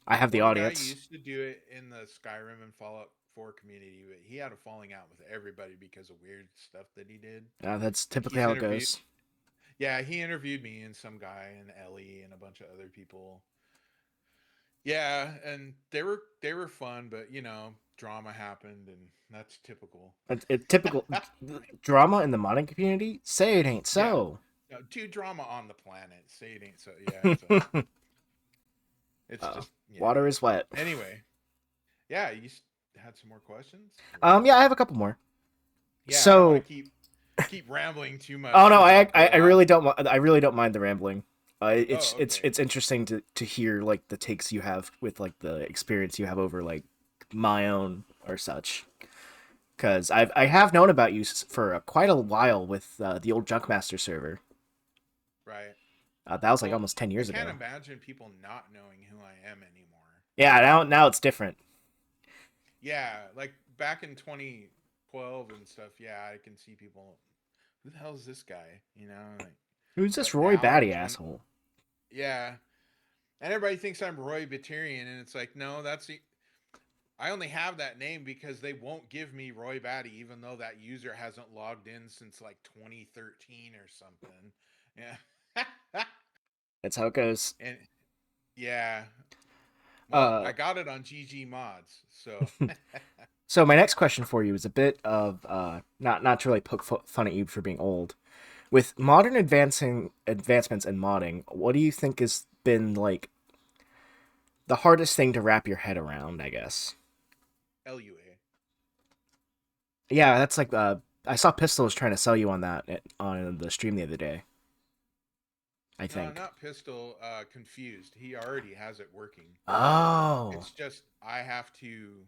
I have the one guy audience. used to do it in the Skyrim and Fallout 4 community, but he had a falling out with everybody because of weird stuff that he did. That's Like typically he's how it interviewed, goes. yeah, he interviewed me and some guy and Ellie and a bunch of other people. Yeah, and they were fun, but drama happened, and that's typical. Typical drama in the modding community. Say it ain't Yeah, so. no, too drama on the planet. Say it ain't so. Yeah, it's just Water yeah. is wet. Anyway, yeah, had some more questions. Yeah, I have a couple more. Yeah, I don't want So, to keep rambling too oh much no, because like the I last. really don't. I really don't mind the rambling. Oh, okay. It's interesting to hear like the takes you have with like the experience you have over like my own or such. Because I have known about you for quite a while with the old Junkmaster server. Right. That was like Well, almost 10 I years can't ago. imagine people not knowing who I am anymore. Yeah, now it's different. Yeah, like back in 2012 and stuff. Yeah, I can see people. Who the hell is this guy? Like, Who's this but Roy now in Batty 20, asshole? yeah, and everybody thinks I'm Roy Batty, and it's like, no, I only have that name because they won't give me Roy Batty, even though that user hasn't logged in since like 2013 or something. Yeah. That's how it goes. And yeah, well, Uh, I got it on GG Mods, so so my next question for you is a bit of not to really poke fun at you for being old. With modern advancements in modding, what do you think has been like the hardest thing to wrap your head around? I guess. LUA. Yeah, that's like I saw Pistol was trying to sell you on that on the stream the other day. I No, think. not Pistol. Confused. He already has it working. Oh, It's just I have to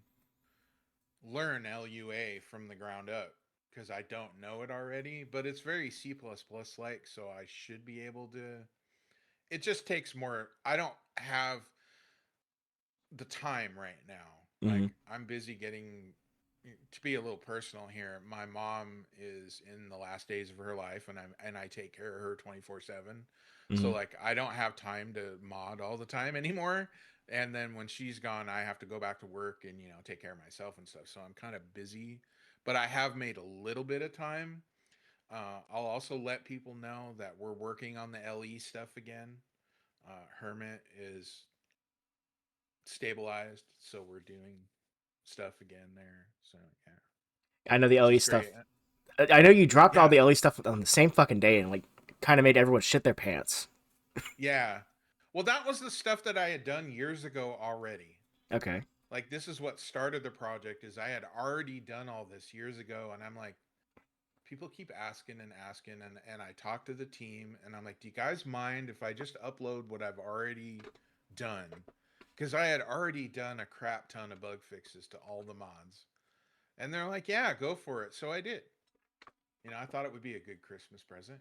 learn LUA from the ground up because I don't know it already. But it's very C++ like, so I should be able to. It just takes more. I don't have the time right now. hmm. Like I'm busy getting to be a little personal here. My mom is in the last days of her life and I take care of her 24/7. So Hmm. like I don't have time to mod all the time anymore. And then when she's gone, I have to go back to work and take care of myself and stuff. So I'm kind of busy, but I have made a little bit of time. I'll also let people know that we're working on the LE stuff again. Hermit is stabilized, so we're doing stuff again there. So yeah, I know the which LE is great. stuff. I know you dropped all Yeah, the LE stuff on the same fucking day and like kind of made everyone shit their pants. yeah. Well, that was the stuff that I had done years ago already. Okay. Like this is what started the project is I had already done all this years ago, and I'm like, people keep asking and asking, and I talk to the team, and I'm like, do you guys mind if I just upload what I've already done? Because I had already done a crap ton of bug fixes to all the mods, and they're like, yeah, go for it. So I did. I thought it would be a good Christmas present.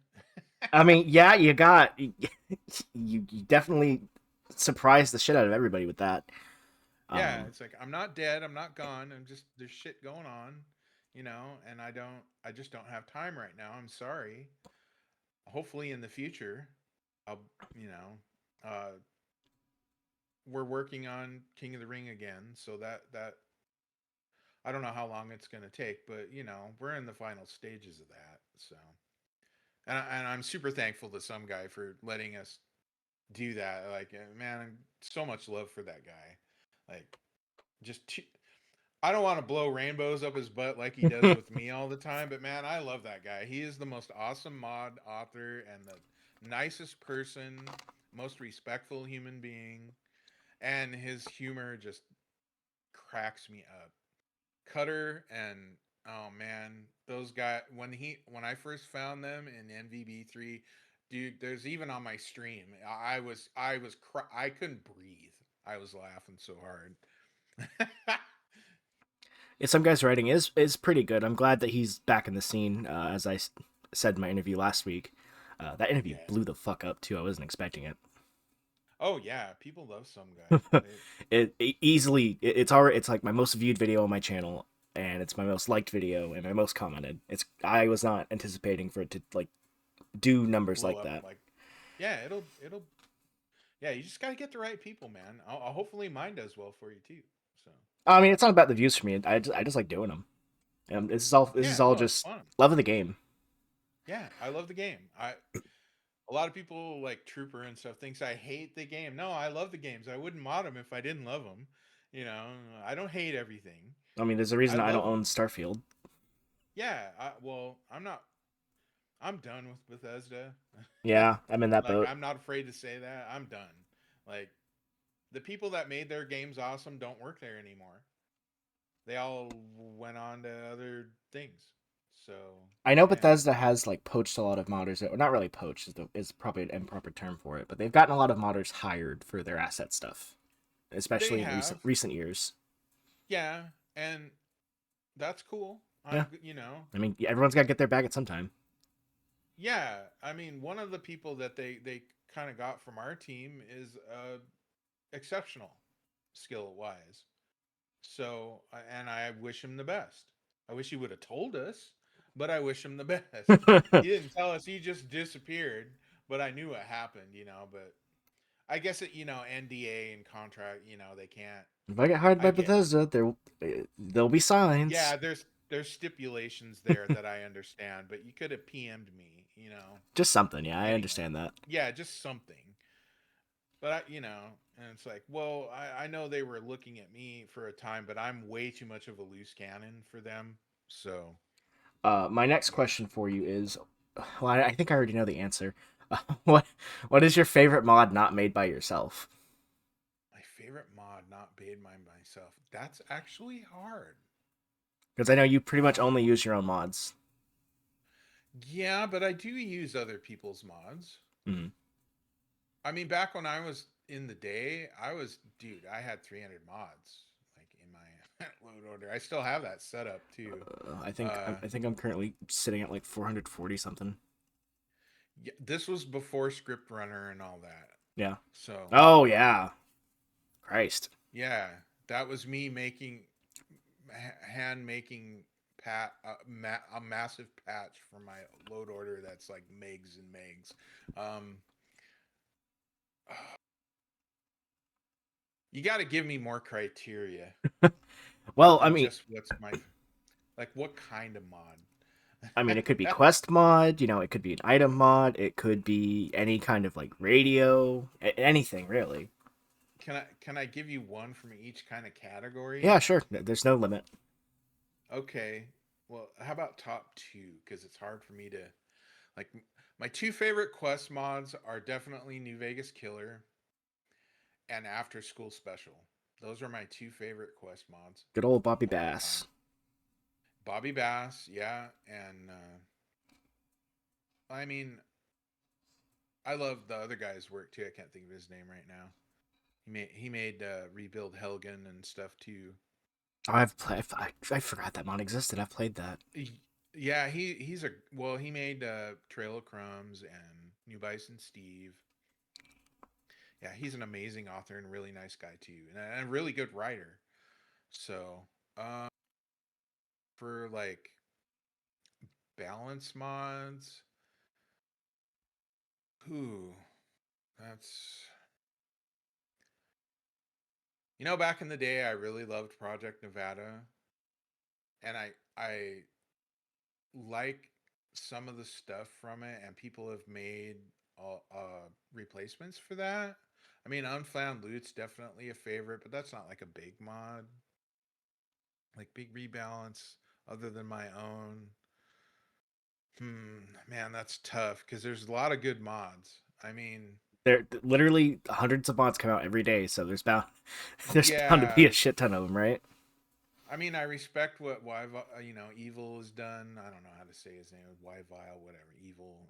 I mean, yeah, you got you definitely surprised the shit out of everybody with that. Yeah, Um, it's like I'm not dead, I'm not gone. I'm just there's shit going on, and I just don't have time right now. I'm sorry. Hopefully in the future, I'll, you know, uh we're working on King of the Ring again, so that I don't know how long it's going to take, but we're in the final stages of that. So, and I'm super thankful to some guy for letting us do that. Like, man, so much love for that guy. Like, just I don't want to blow rainbows up his butt like he does with me all the time, but man, I love that guy. He is the most awesome mod author and the nicest person, most respectful human being, and his humor just cracks me up. Cutter and oh man, those guys when I first found them in NVB3, dude, there's even on my stream. I couldn't breathe. I was laughing so hard. Some guy's writing is pretty good. I'm glad that he's back in the scene. As said in my interview last week, that interview Yeah. blew the fuck up too. I wasn't expecting it. Oh yeah, people love some guy. They, It's already it's like my most viewed video on my channel, and it's my most liked video and my most commented. It's I was not anticipating for it to like do numbers blow like up that. like, yeah, it'll yeah. You just gotta get the right people, man. Hopefully mine does well for you too. So I mean, it's not about the views for me. I just like doing them. This is yeah, all no, it's just fun. love of the game. Yeah, I love the game. A lot of people like Trooper and stuff thinks I hate the game. No, I love the games. I wouldn't mod them if I didn't love them. You know, I don't hate everything. I mean, there's a I reason I don't love own them. Starfield. Yeah, well, I'm not. I'm done with Bethesda. Yeah, I'm in that Like, boat. I'm not afraid to say that. I'm done. Like, the people that made their games awesome don't work there anymore. They all went on to other things. So, I know yeah, Bethesda has like poached a lot of modders, or not really poached is probably an improper term for it, but they've gotten a lot of modders hired for their asset stuff, they especially in have. recent years. Yeah, and that's cool. Yeah, You know, I mean, everyone's got to get their bag at some time. yeah. I mean, one of the people that they kind of got from our team is exceptional skill wise. So, and I wish him the best. I wish he would have told us, but I wish him the best. He didn't tell us. He just disappeared, but I knew it happened, But I guess NDA and contract, they can't. If I get hired I by get, Bethesda, there'll be signs. yeah, there's stipulations there that I understand, but you could have PM'd me. Just something. Yeah, I Anyway, understand that. yeah, just something. But and it's like, well, I know they were looking at me for a time, but I'm way too much of a loose cannon for them. So, My next yeah. question for you is, well, I think I already know the answer. What what is your favorite mod not made by yourself? My favorite mod not made by myself. That's actually hard. Because I know you pretty much Uh, only use your own mods. yeah, but I do use other people's mods. Mhm. I mean, back when I was in the day, dude, I had 300 mods like in my load order. I still have that set up too. I think I'm currently sitting at like 440 something. Yeah, this was before script runner and all that. Yeah. So, Oh yeah. Christ. yeah, that was me making hand making a massive patch for my load order that's like megs and megs. Um, you got to give me more criteria Well, than just what's my like what kind of I mean, mod. it could be quest mod. It could be an item mod. It could be any kind of like radio, anything really. Can I give you one from each kind of category? Yeah, sure. There's no limit. Okay. Well, how about top two? Because it's hard for me to like. My two favorite quest mods are definitely New Vegas Killer and After School Special. Those are my two favorite quest mods Good old Bobby of all time. Bass. Bobby Bass, yeah, and I mean, I love the other guy's work too. I can't think of his name right now. He made Rebuild Helgen and stuff too. Oh, I forgot that mod existed. I've played that. Yeah, he's a well. He made Trail of Crumbs and New Bison Steve. Yeah, he's an amazing author and really nice guy too, and a really good writer. So, um, for like balance mods, who that's back in the day, I really loved Project Nevada, and I like some of the stuff from it, and people have made replacements for that. I mean, Unfound Loot's definitely a favorite, but that's not like a big mod, like big rebalance other than my own. Man, that's tough because there's a lot of good mods. I mean, There literally hundreds of mods come out every day, so there's bound to be yeah, a shit ton of them, right? I mean, I respect what Evil has done. I don't know how to say his name, Vile, whatever, Evil.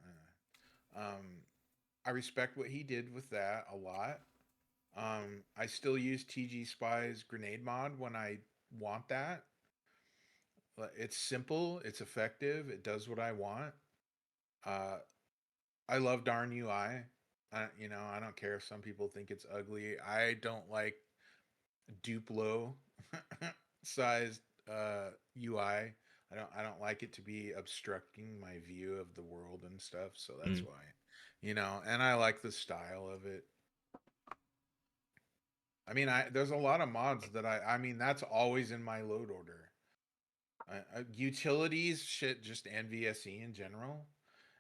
I respect what he did with that a lot. I still use TG Spy's grenade mod when I want that. It's simple, it's effective, it does what I want. Uh, I love darn UI. I don't care if some people think it's ugly. I don't like Duplo sized UI. I don't like it to be obstructing my view of the world and stuff. So that's Mm. why, and I like the style of it. I mean, I there's a lot of mods that I mean that's always in my load order. Utilities, shit, just NVSE in general,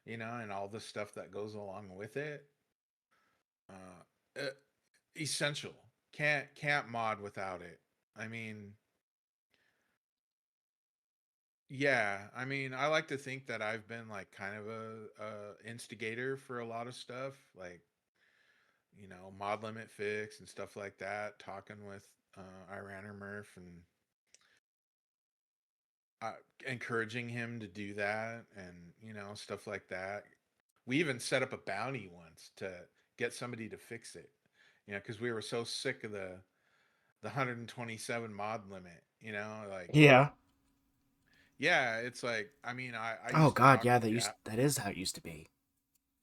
and all the stuff that goes along with it. Uh, Essential. Can't mod without it. I mean, yeah. I mean, I like to think that I've been like kind of a instigator for a lot of stuff, like mod limit fix and stuff like that. Talking with Iraner Murph and uh, encouraging him to do that, and stuff like that. We even set up a bounty once to get somebody to fix it. Because we were so sick of the 127 mod limit. Like, Yeah. yeah, it's like, I mean, I Oh used to God, talk yeah, to Jazz. that is how it used to be.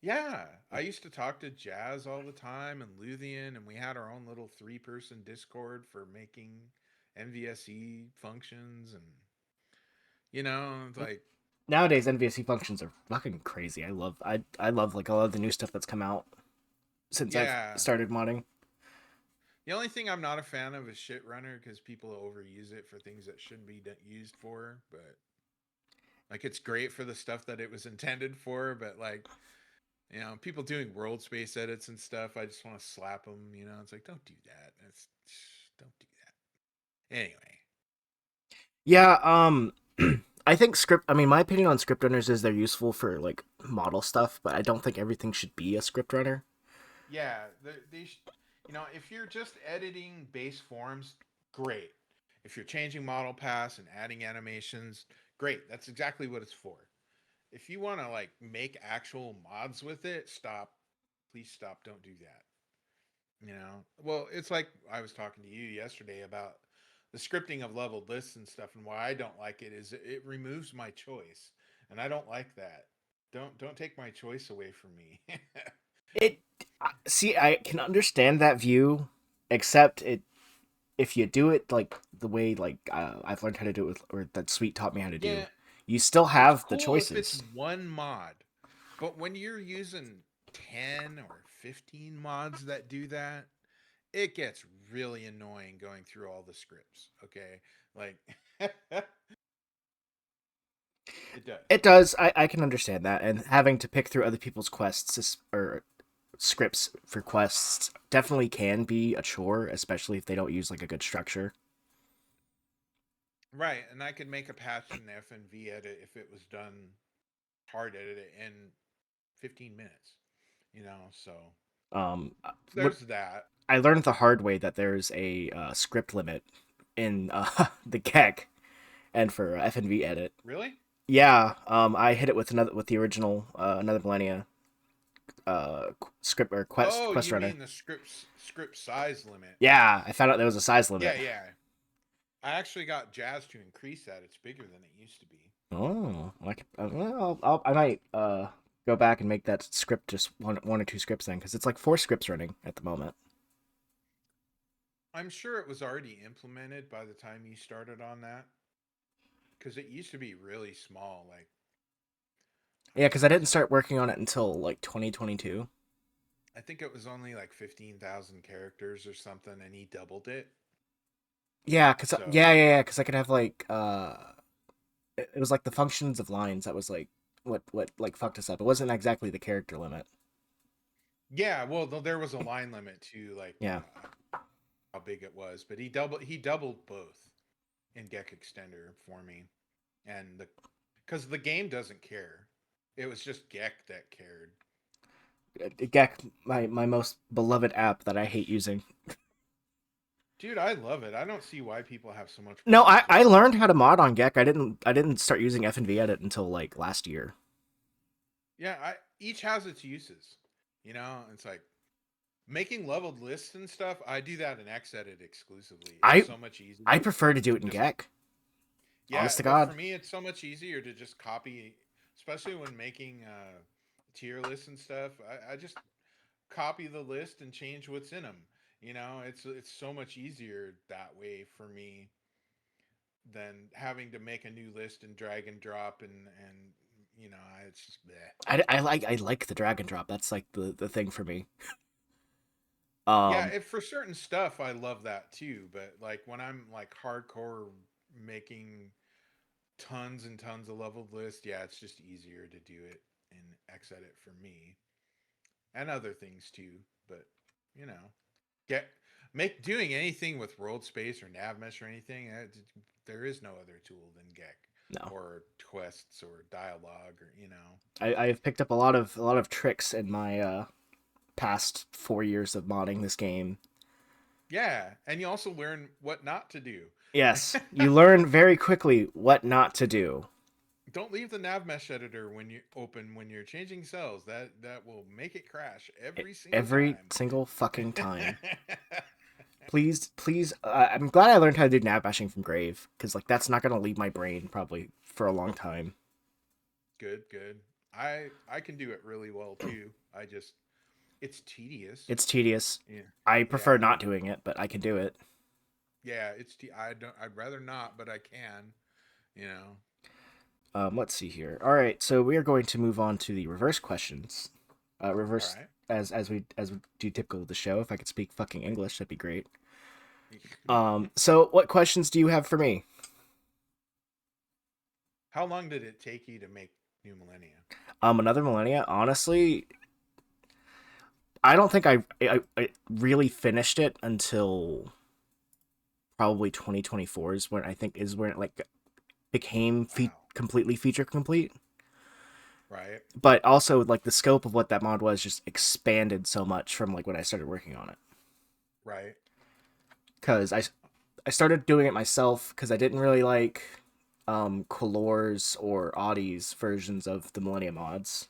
Yeah, I used to talk to Jazz all the time and Luthien, and we had our own little 3-person Discord for making NVSE functions, and it's like, Nowadays, NVSC functions are fucking crazy. I love like a lot of the new stuff that's come out since I've yeah. started modding. The only thing I'm not a fan of is Shit Runner because people overuse it for things that shouldn't be used for. But like, it's great for the stuff that it was intended for, but like, people doing world space edits and stuff, I just want to slap them. It's like, don't do that. Don't do that. Anyway, Yeah, I think script. I mean, my opinion on script runners is they're useful for like model stuff, but I don't think everything should be a script runner. yeah, if you're just editing base forms, great. If you're changing model paths and adding animations, great. That's exactly what it's for. If you want to like make actual mods with it, stop. Please stop. Don't do that. Well, it's like I was talking to you yesterday about the scripting of leveled lists and stuff, and why I don't like it is it removes my choice, and I don't like that. Don't take my choice away from me. It see, I can understand that view, except it if you do it like the way like I've learned how to do it with, or that Sweet taught me how to do, Yeah, you still it's have the cool if it's choices. one mod, but when you're using 10 or 15 mods that do that, it gets really annoying going through all the scripts. Okay, like it does. It does. I can understand that, and having to pick through other people's or scripts for quests definitely can be a chore, especially if they don't use like a good structure. Right, and I could make a patch in FNV edit if it was done hard edit in 15 minutes. So Um, what there's that. I learned the hard way that there's a script limit in the GEC and for FNV edit. Really? Yeah, I hit it with the original another millennia script or Oh, quest you runner. mean the script size limit? Yeah, I found out there was a size Yeah, limit. yeah. I actually got Jazz to increase that. It's bigger than it used to be. Oh, like well, I might go back and make that script just one or two scripts then, because it's like 4 scripts running at the moment. I'm sure it was already implemented by the time you started on that because it used to be really small. Like, Yeah, because I what didn't was it? start working on it until like 2022. I think it was only like 15,000 characters or something, and he doubled it. Yeah, So, because I could have like it was like the functions of lines that was like what like fucked us up. It wasn't exactly the character limit. yeah, well, there was a line limit to like Yeah, how big it was, but he doubled both in Gek Extender for me, and the because the game doesn't care. It was just Gek that cared. Gek, my most beloved app that I hate using. Dude, I love it. I don't see why people have so much No, problems with I it. learned how to mod on Gek. I didn't start using FNV edit until like last year. Yeah, each has its uses. It's like making leveled lists and stuff. I do that in Xedit exclusively. It's I so much I easier prefer to do to it in just Gek. Yeah, Honest to but for God. me, it's so much easier to just copy, especially when making tier lists and stuff. I just copy the list and change what's in them. It's so much easier that way for me than having to make a new list and drag and drop and it's just bleh. I like the drag and drop. That's like the thing for me. Yeah, Um, if for certain stuff I love that too, but like when I'm like hardcore making tons and tons of leveled lists, yeah, it's just easier to do it in Xedit for me and other things too. But you know, get make doing anything with world space or nav mesh or anything. There is no other tool than Gek no, or quests or dialogue or I've picked up a lot of tricks in my past 4 years of modding this game. Yeah, and you also learn what not to do. Yes, you learn very quickly what not to do. Don't leave the nav mesh editor when you're changing cells. That will make it crash every single Every time. single fucking time. Please, please. I'm glad I learned how to do nav bashing from Grave, because like that's not gonna leave my brain probably for a long time. Good, good. I can do it really well too. I just it's tedious. It's tedious. Yeah. I prefer Yeah. not doing it, but I can do it. Yeah, I don't I'd rather not, but I can, you know. Let's see here. All right, so we are going to move on to the reverse questions. All Reverse right. as we do typical of the show. If I could speak fucking English, that'd be great. So what questions do you have for me? How long did it take you to make New Millennia? Another millennia. Honestly, I don't think I really finished it until probably 2024 is when I think is when it like became Wow. completely feature complete. Right? But also like the scope of what that mod was just expanded so much from like when I started working on it. Right. Because I started doing it myself because I didn't really like Color's or Audie's versions of the Millennium mods.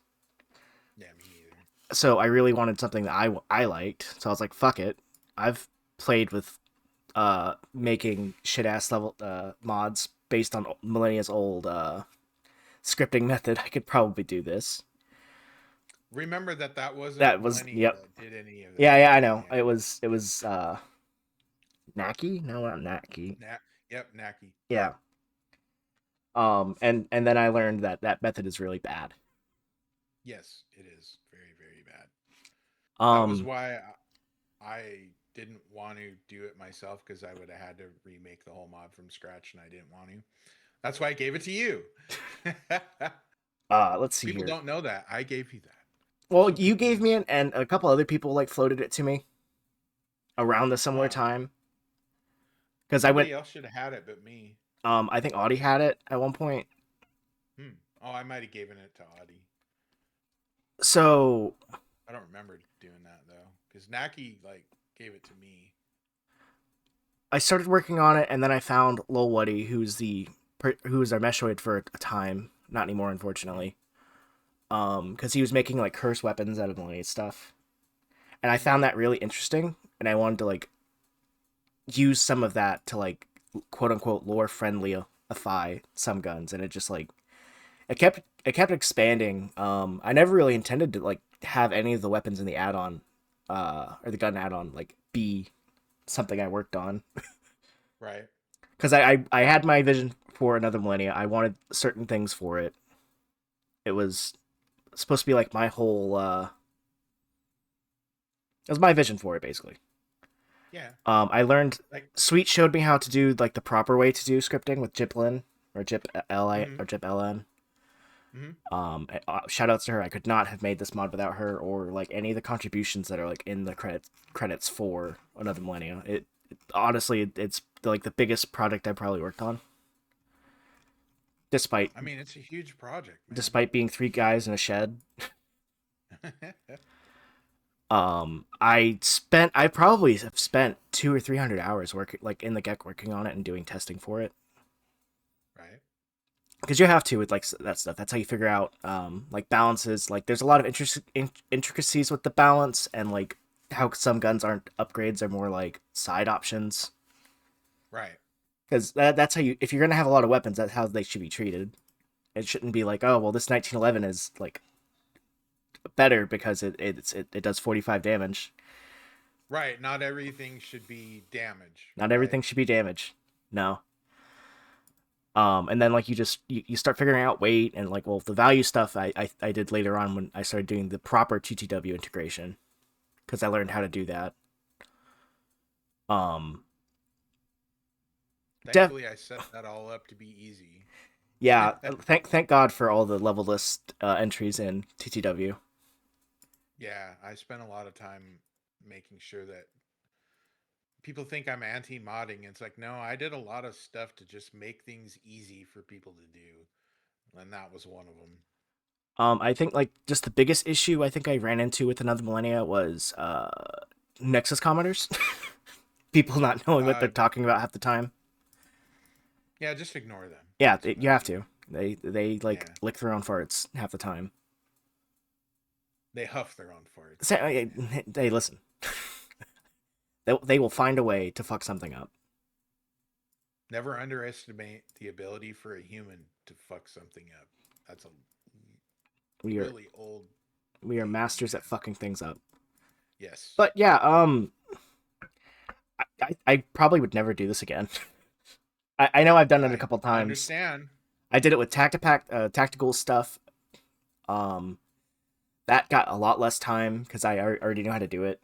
Yeah, me neither. So I really wanted something that I liked. So I was like, fuck it. I've played with making shit ass level mods based on Millennia's old scripting method. I could probably do this. Remember that wasn't That was Millennia yep. that did any of Yeah, that. yeah, I know. Yeah. It was Naki? No, not Naki. Yep, Naki. Yeah. And then I learned that that method is really bad. Yes, it is very, very bad. That was Um why I didn't want to do it myself because I would have had to remake the whole mod from scratch and I didn't want to. That's why I gave it to you. let's see People here. don't know that. I gave you that. Just Well, so you people gave know. me and a couple other people like floated it to me around the similar Huh. time because I went Somebody else should have had it but me. I think Audie had it at one point. Hmm. Oh, I might have given it to Audie. So I don't remember doing that though. Because Naki like gave it to me. I started working on it and then I found Lil Woody who was our meshoid for a time, not anymore unfortunately. Because he was making like curse weapons out of Millennium stuff. And I Hmm. found that really interesting and I wanted to like use some of that to like quote unquote lore friendlyify some guns, and it just like it kept expanding. I never really intended to like have any of the weapons in the add-on or the gun add-on like be something I worked on Right. because I had my vision for another millennia. I wanted certain things for it. It was supposed to be like my whole it was my vision for it basically. Yeah. I learned Like. Sweet showed me how to do like the proper way to do scripting with Jiplin or Jip Li Hmm. or Jip LN. Hmm. Shout outs to her. I could not have made this mod without her or like any of the contributions that are like in the credits for Another Millennia. Honestly, it's like the biggest project I probably worked on, despite I mean, it's a huge project, man. despite being three guys in a shed. I probably have spent 200 or 300 hours working like in the Gek working on it and doing testing for it. Right. Because you have to with like that stuff. That's how you figure out like balances. Like there's a lot of intricacies with the balance and like how some guns aren't upgrades, are more like side options. Right. because that's how you. If you're gonna have a lot of weapons, that's how they should be treated. It shouldn't be like, oh well, this 1911 is like better because it does 45 damage. Right. Not everything should be damage. Not Right. everything should be damage. No. And then like you start figuring out weight and like, well, the value stuff I did later on when I started doing the proper TTW integration because I learned how to do that. Um, def Thankfully, I set that all up to be easy. yeah. Thank God for all the level list entries in TTW. Yeah, I spent a lot of time making sure that people think I'm anti-modding. It's like, no, I did a lot of stuff to just make things easy for people to do, and that was one of them. I think like just the biggest issue I think I ran into with another millennia was Nexus commenters. People not knowing what they're Uh, talking about half the time. yeah, just ignore them. Yeah, It's you have fine. to. They like Yeah, lick their own farts half the time. they huff their own farts. Say, hey, listen. They will find a way to fuck something up. Never underestimate the ability for a human to fuck something up. That's a We are really old we are thing, masters at man. fucking things up. Yes. But yeah, I probably would never do this again. I know I've done it a couple I times. understand. I did it with tactical stuff. Um, that got a lot less time because I already know how to do it.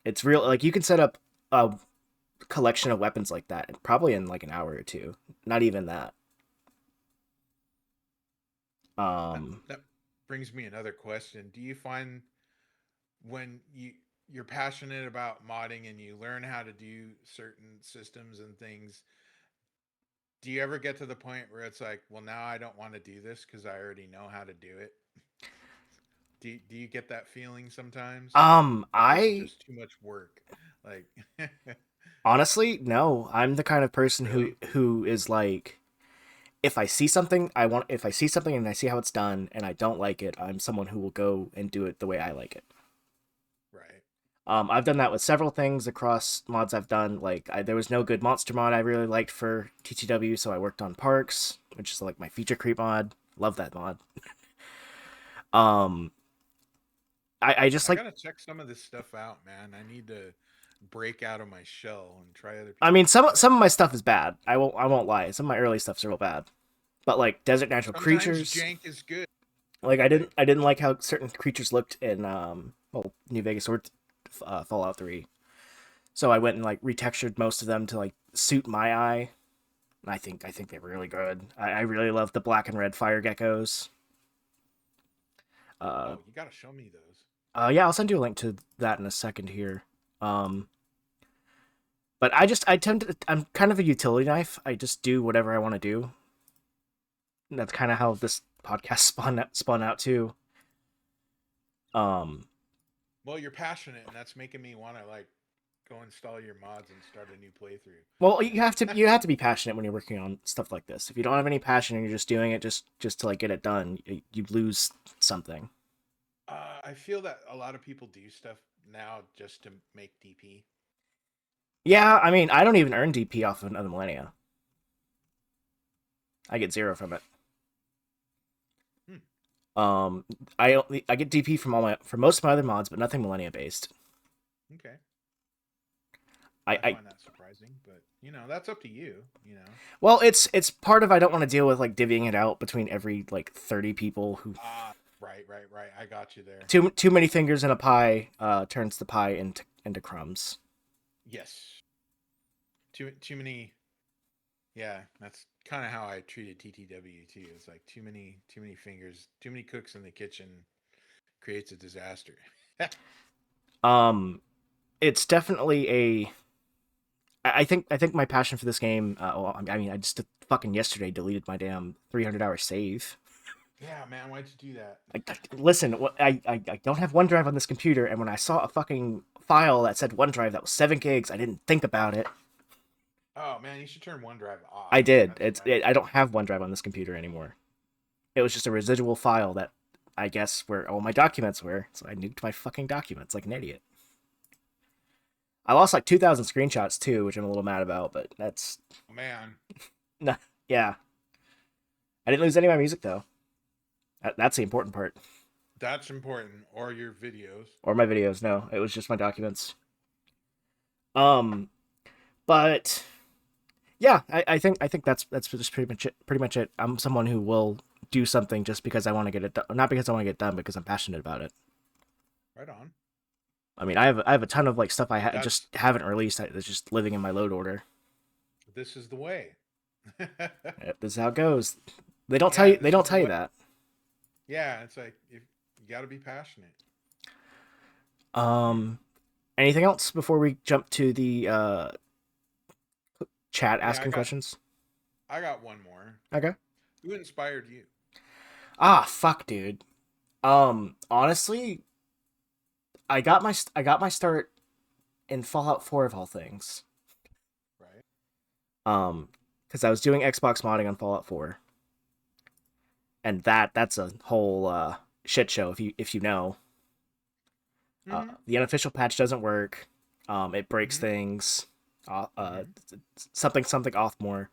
It's real. Like you can set up a collection of weapons like that probably in like an hour or two. Not even that. Um, That brings me another question. Do you find when you're passionate about modding and you learn how to do certain systems and things, do you ever get to the point where it's like, well, now I don't want to do this because I already know how to do it? Do you get that feeling sometimes? Like this is I just too much work. Like, honestly no. I'm the kind of person really? who is like, if I see something and I see how it's done and I don't like it, I'm someone who will go and do it the way I like it. Right. I've done that with several things across mods I've done. Like, there was no good monster mod I really liked for TTW, so I worked on Parks, which is like my feature creep mod. Love that mod. Um, I just I like. gotta check some of this stuff out, man. I need to break out of my shell and try other I mean, people's stuff. some of my stuff is bad. I won't lie. Some of my early stuff's real bad. But like desert natural Sometimes creatures, jank is good. like Like, I didn't like how certain creatures looked in New Vegas or Fallout 3. So I went and like retextured most of them to like suit my eye. I think they're really good. I really love the black and red fire geckos. Uh, oh, you gotta show me those. yeah, I'll send you a link to that in a second here. Um, but I tend to I'm kind of a utility knife. I just do whatever I want to do. And that's kind of how this podcast spun out too. Um, Well, you're passionate, and that's making me want to like go install your mods and start a new playthrough. well, you have to be passionate when you're working on stuff like this. If you don't have any passion and you're just doing it just to like get it done, you lose something. I feel that a lot of people do stuff now just to make DP. Yeah, I mean, I don't even earn DP off of another millennia. I get zero from it. Hmm, Um, I get DP from most of my other mods, but nothing millennia based. okay, I I find that surprising, but that's up to you. well, it's part of I don't want to deal with like divvying it out between every like 30 people who Ah, right, right, right. I got you there. too many fingers in a pie turns the pie into crumbs. Yes, too many. Yeah, that's kind of how I treated TTW too. It's like too many fingers, too many cooks in the kitchen creates a disaster. Um, it's definitely a I think my passion for this game. Well, I mean, I just fucking yesterday deleted my damn 300-hour save. Yeah, man, why'd you do that? Listen, I don't have OneDrive on this computer, and when I saw a fucking file that said OneDrive that was 7 gigs, I didn't think about it. Oh man, you should turn OneDrive off. I did. That's what I I do. don't have OneDrive on this computer anymore. It was just a residual file that I guess where all my documents were, so I nuked my fucking documents like an idiot. I lost like 2,000 screenshots too, which I'm a little mad about, but that's Man, nah, yeah. I didn't lose any of my music though. That's the important part. that's important. Or your videos. Or my videos. No, it was just my documents. Um, but yeah, I think that's just pretty much it. I'm someone who will do something just because I want to get it done, not because I want to get it done, because I'm passionate about it. Right on. I mean, I have a ton of like stuff That's just haven't released that's just living in my load order. this is the way. This is how it goes. They This don't is the tell you way. that. Yeah, it's like if you got to be passionate. You, Um, anything else before we jump to the chat yeah, asking questions? I got one more. Okay. Who inspired you? Ah, fuck, dude. Honestly, I got my start in Fallout 4 of all things. Right. Um, because I was doing Xbox modding on Fallout 4, and that's a whole shit show if you know. Mm-hmm. The unofficial patch doesn't work. It breaks Mm-hmm. things. Mm-hmm. Something off more.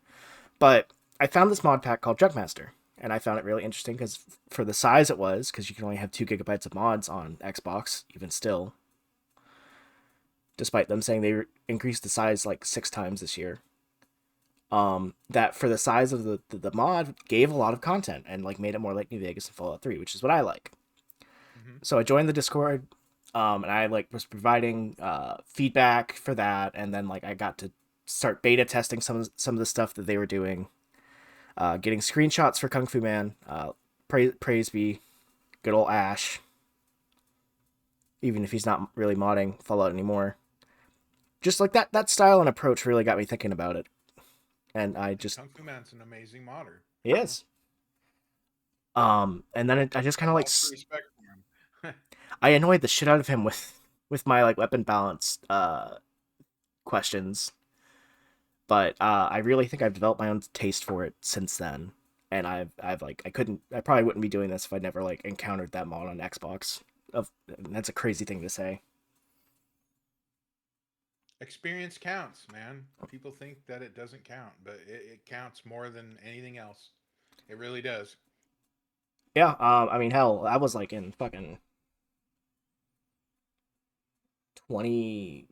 But I found this mod pack called Jugmaster, and I found it really interesting because for the size it was, because you can only have 2 gigabytes of mods on Xbox, even still, despite them saying they increased the size like 6 times this year. That for the size of the mod gave a lot of content and like made it more like New Vegas and Fallout 3, which is what I like. Mm-hmm. So I joined the Discord, and I like was providing feedback for that, and then like I got to start beta testing some of the stuff that they were doing, getting screenshots for Kung Fu Man. Praise be good old Ash, even if he's not really modding Fallout anymore. Just like that style and approach really got me thinking about it, and I just Kung Fu Man's an amazing modder. he is. And then I just kind Have of like all the respect for him. I annoyed the shit out of him with my like weapon balance questions, but I really think I've developed my own taste for it since then. And I've like I probably wouldn't be doing this if I'd never like encountered that mod on Xbox. Of That's a crazy thing to say. Experience counts, man. People think that it doesn't count, but it counts more than anything else. It really does. Yeah, I mean hell, I was like in fucking 2014,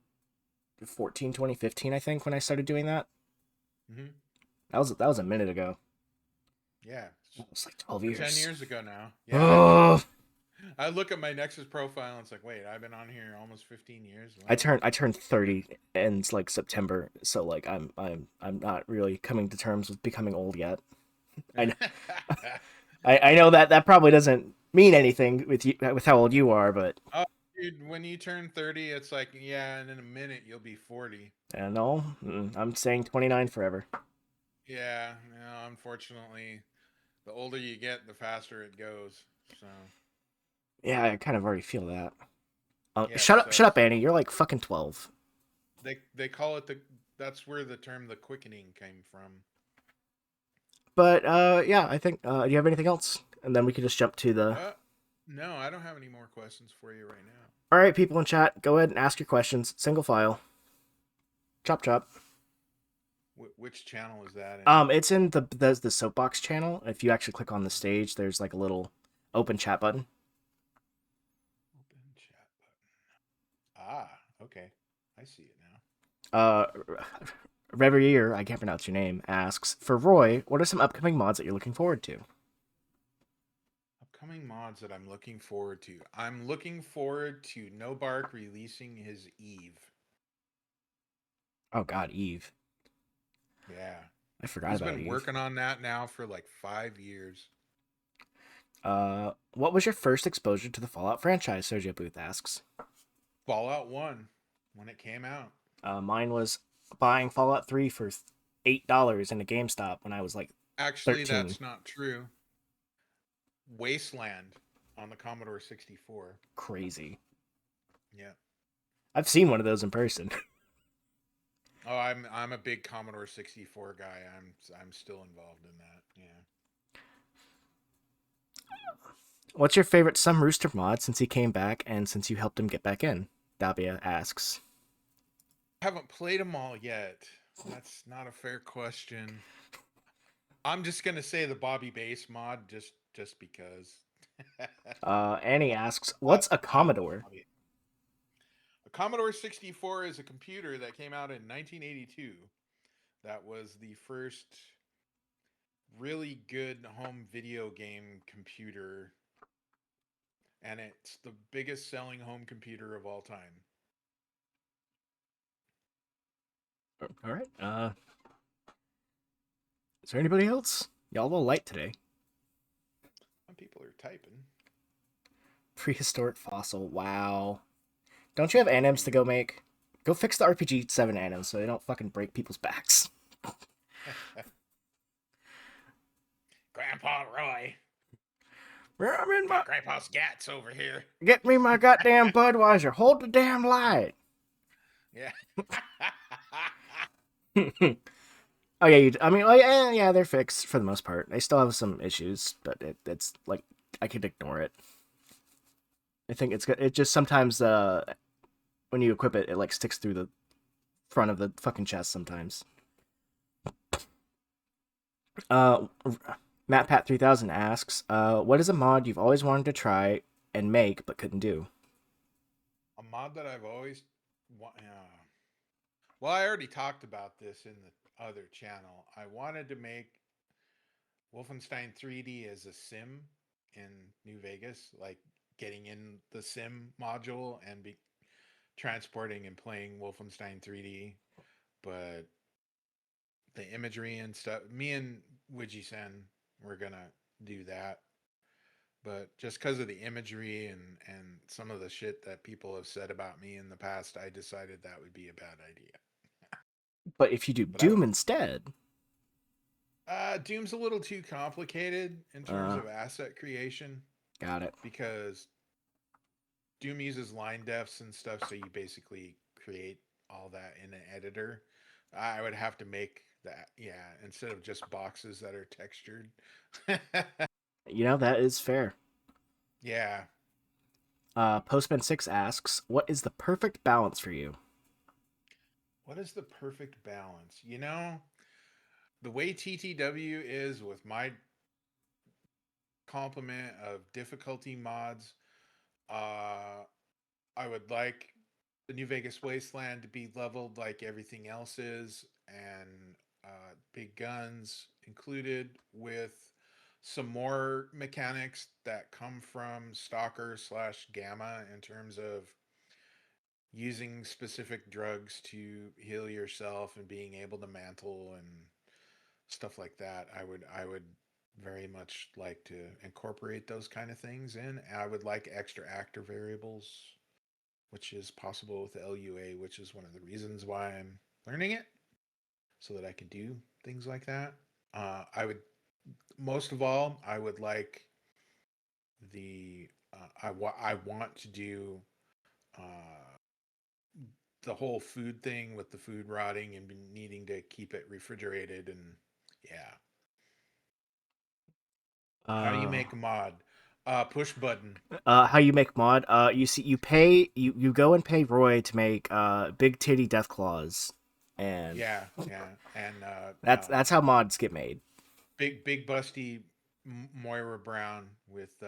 2015, I think, when I started doing that. Mm-hmm. That was a minute ago. Yeah. It was like 12 Over 10 years. years ago now. Yeah, I mean, Oh, I look at my Nexus profile and it's like, wait, I've been on here almost 15 years. What? I turned 30 in like September, so like I'm not really coming to terms with becoming old yet. I I know that probably doesn't mean anything with you with how old you are, but Oh, dude, when you turn 30, it's like, yeah, and in a minute you'll be 40. I know I'm saying 29 forever. Yeah, unfortunately, the older you get, the faster it goes. So, Yeah, I kind of already feel that. yeah, it Shut up, sucks. Annie. You're like fucking 12. They call it that's where the term the quickening came from. But yeah, I think do you have anything else? And then we could just jump to the. Uh, no, I don't have any more questions for you right now. All right, people in chat, go ahead and ask your questions. Single file. Chop chop. Which channel is that in? It's in the soapbox channel. If you actually click on the stage, there's like a little open chat button. Open chat button. Ah, okay. I see it now. Uh, Reverie, I can't pronounce your name, asks for Roy. What are some upcoming mods that you're looking forward to? Upcoming mods that I'm looking forward to. I'm looking forward to No Bark releasing his Eve. Oh God, Eve. Yeah. I forgot He's about been Eve. working on that now for like 5 years. What was your first exposure to the Fallout franchise? Sergio Booth asks. Fallout 1 when it came out. Mine was buying Fallout 3 for $8 in a GameStop when I was like Actually, 13. that's not true. Wasteland on the Commodore 64. Crazy. Yeah. I've seen one of those in person. Oh, I'm a big Commodore 64 guy. I'm still involved in that. Yeah. What's your favorite Some Rooster mod since he came back and since you helped him get back in? Dabia asks. Haven't played them all yet. That's not a fair question. I'm just gonna say the Bobby Base mod, just because. Annie asks, I "What's a I love Commodore?" Bobby. A Commodore 64 is a computer that came out in 1982. That was the first really good home video game computer, and it's the biggest selling home computer of all time. All right. Is there anybody else? Y'all a little light today. Some people are typing. Prehistoric fossil. Wow. Don't you have anims to Ooh. go make? Go fix the RPG 7 anims so they don't fucking break people's backs. Grandpa Roy. I'm in my. Got Grandpa's gats over here. Get me my goddamn Budweiser. Hold the damn light. Yeah. Oh yeah, I mean, like, yeah, they're fixed for the most part. They still have some issues, but it's like I could ignore it. I think it's good. It just sometimes when you equip it, it like sticks through the front of the fucking chest sometimes. Uh, MattPat3000 asks, what is a mod you've always wanted to try and make but couldn't do? A mod that I've always well, I already talked about this in the other channel. I wanted to make Wolfenstein 3D as a sim in New Vegas, like getting in the sim module and be transporting and playing Wolfenstein 3D. But the imagery and stuff, me and Widgie-sen were gonna do that. But just because of the imagery and some of the shit that people have said about me in the past, I decided that would be a bad idea. But if you do But I Doom instead, Doom's a little too complicated in terms uh, of asset creation got it. because Doom uses line defs and stuff, so you basically create all that in an editor. I would have to make that, yeah, instead of just boxes that are textured. You know that is fair. Yeah. Postman6 asks, what is the perfect balance for you? What is the perfect balance? The way TTW is with my complement of difficulty mods, uh, I would like the New Vegas Wasteland to be leveled like everything else is, and big guns included with some more mechanics that come from Stalker slash Gamma in terms of using specific drugs to heal yourself and being able to mantle and stuff like that. I would very much like to incorporate those kind of things in. I would like extra actor variables, which is possible with the LUA, which is one of the reasons why I'm learning it, so that I can do things like that. I would most of all, I would like I want to do uh, the whole food thing with the food rotting and needing to keep it refrigerated, and yeah. How do you Uh, make a mod? Push button. how you make mod? You see, you go and pay Roy to make big titty death claws, and Yeah, yeah, and that's how mods get made. big busty Moira Brown with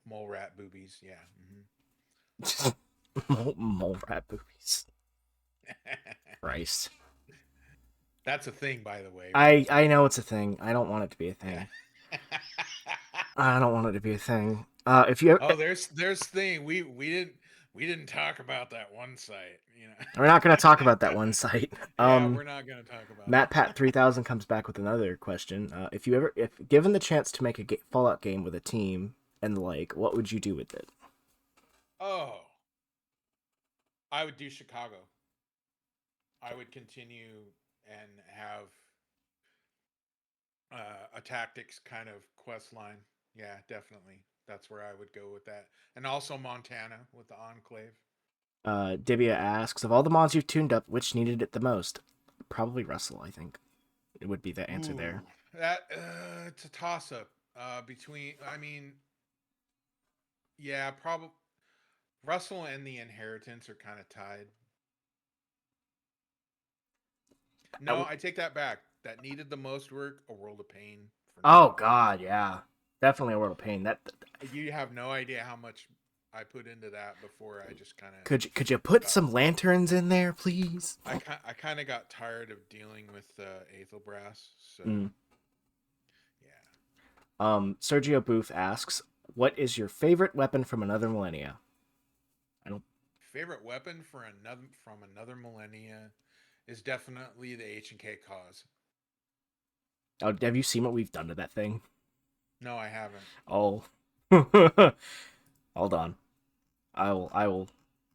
mole rat boobies. Yeah. Mole rat boobies. Christ. That's a thing, by the way, right? I know it's a thing. I don't want it to be a Yeah. thing. I don't want it to be a thing. If you Oh, there's thing we didn't talk about that one site. we're not gonna talk about that one site. Yeah, we're not gonna talk about Matt Pat it. 3000 comes back with another question. If given the chance to make a Fallout game with a team and the like, what would you do with it? Oh, I would do Chicago. I would continue and have a tactics kind of quest line. Yeah, definitely. That's where I would go with that. And also Montana with the Enclave. Dibia asks, of all the mods you've tuned up, which needed it the most? Probably Russell, I think. It would be the answer there. Ooh, that it's a toss up between. I mean, yeah, probably Russell and the Inheritance are kind of tied. No, I take that back. That needed the most work. A World of Pain for Oh 9 bucks. God, yeah, definitely a world of pain. That You have no idea how much I put into that before I just kind of could you put got. some lanterns in there, please? I kind of got tired of dealing with Aethelbrass, so Mm. yeah. Sergio Booth asks, "What is your favorite weapon from another millennia?" I don't. Favorite weapon for another from another millennia is definitely the H&K cause. Oh, have you seen what we've done to that thing? No, I haven't. Oh, hold on. I will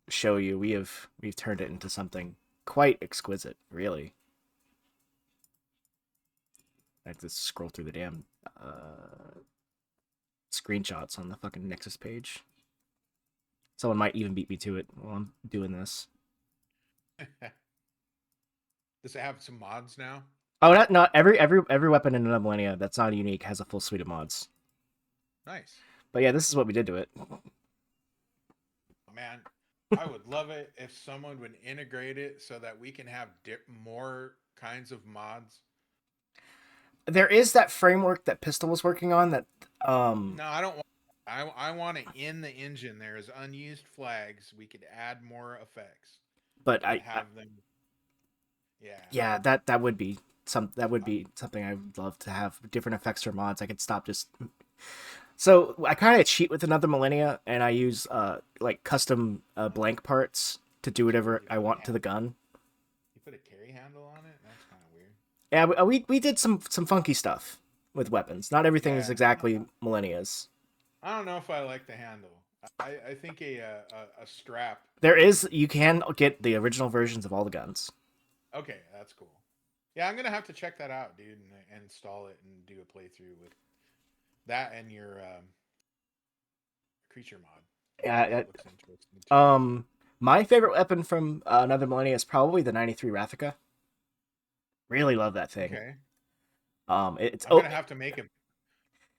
show you. We've turned it into something quite exquisite, really. I have to scroll through the damn screenshots on the fucking Nexus page. Someone might even beat me to it while I'm doing this. Does it have some mods now? Oh, not every weapon in another millennia that's not unique has a full suite of mods. Nice. But yeah, this is what we did to it. Man, I would love it if someone would integrate it so that we can have more kinds of mods. There is that framework that Pistol was working on that No, I don't want. I want it in the engine. There's unused flags. We could add more effects but and I have them. Yeah. yeah, that would be something I would love to have different effects or mods. I could stop just so I kind of cheat with another millennia and I use like custom blank parts to do whatever You I put a want to the gun. you put a carry handle on it. That's kind of weird. Yeah, we did some funky stuff with weapons. Not everything is Yeah. exactly millennia's. I don't know if I like the handle. I think a strap. There is you can get the original versions of all the guns. Okay, that's cool. Yeah, I'm gonna have to check that out, dude, and install it and do a playthrough with that and your creature mod. Yeah, That looks interesting too. my favorite weapon from another millennia is probably the 93 Rathica. Really love that thing. Okay, It's I'm gonna have to make a.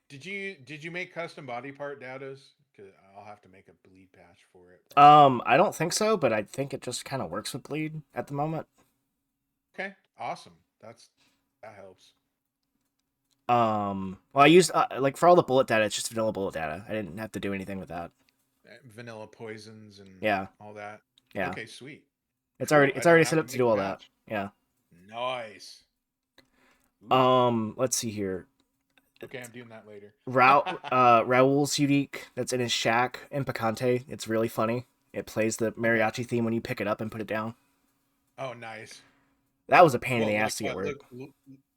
Did you make custom body part datas? Because I'll have to make a bleed patch for it probably. I don't think so, but I think it just kind of works with bleed at the moment. Okay, awesome. That helps. Well, I used like for all the bullet data, it's just vanilla bullet data. I didn't have to do anything with that. Vanilla poisons and Yeah, all that. yeah. Okay, sweet. It's Cool. already I it's don't already have set to up to make do a all that. patch. Yeah. Nice. Ooh. Let's see here. Okay, I'm doing that later. Raul's unique that's in his shack in Picante. It's really funny. It plays the Okay. mariachi theme when you pick it up and put it down. Oh, nice. That was a pain in the Well, like ass to get what? work.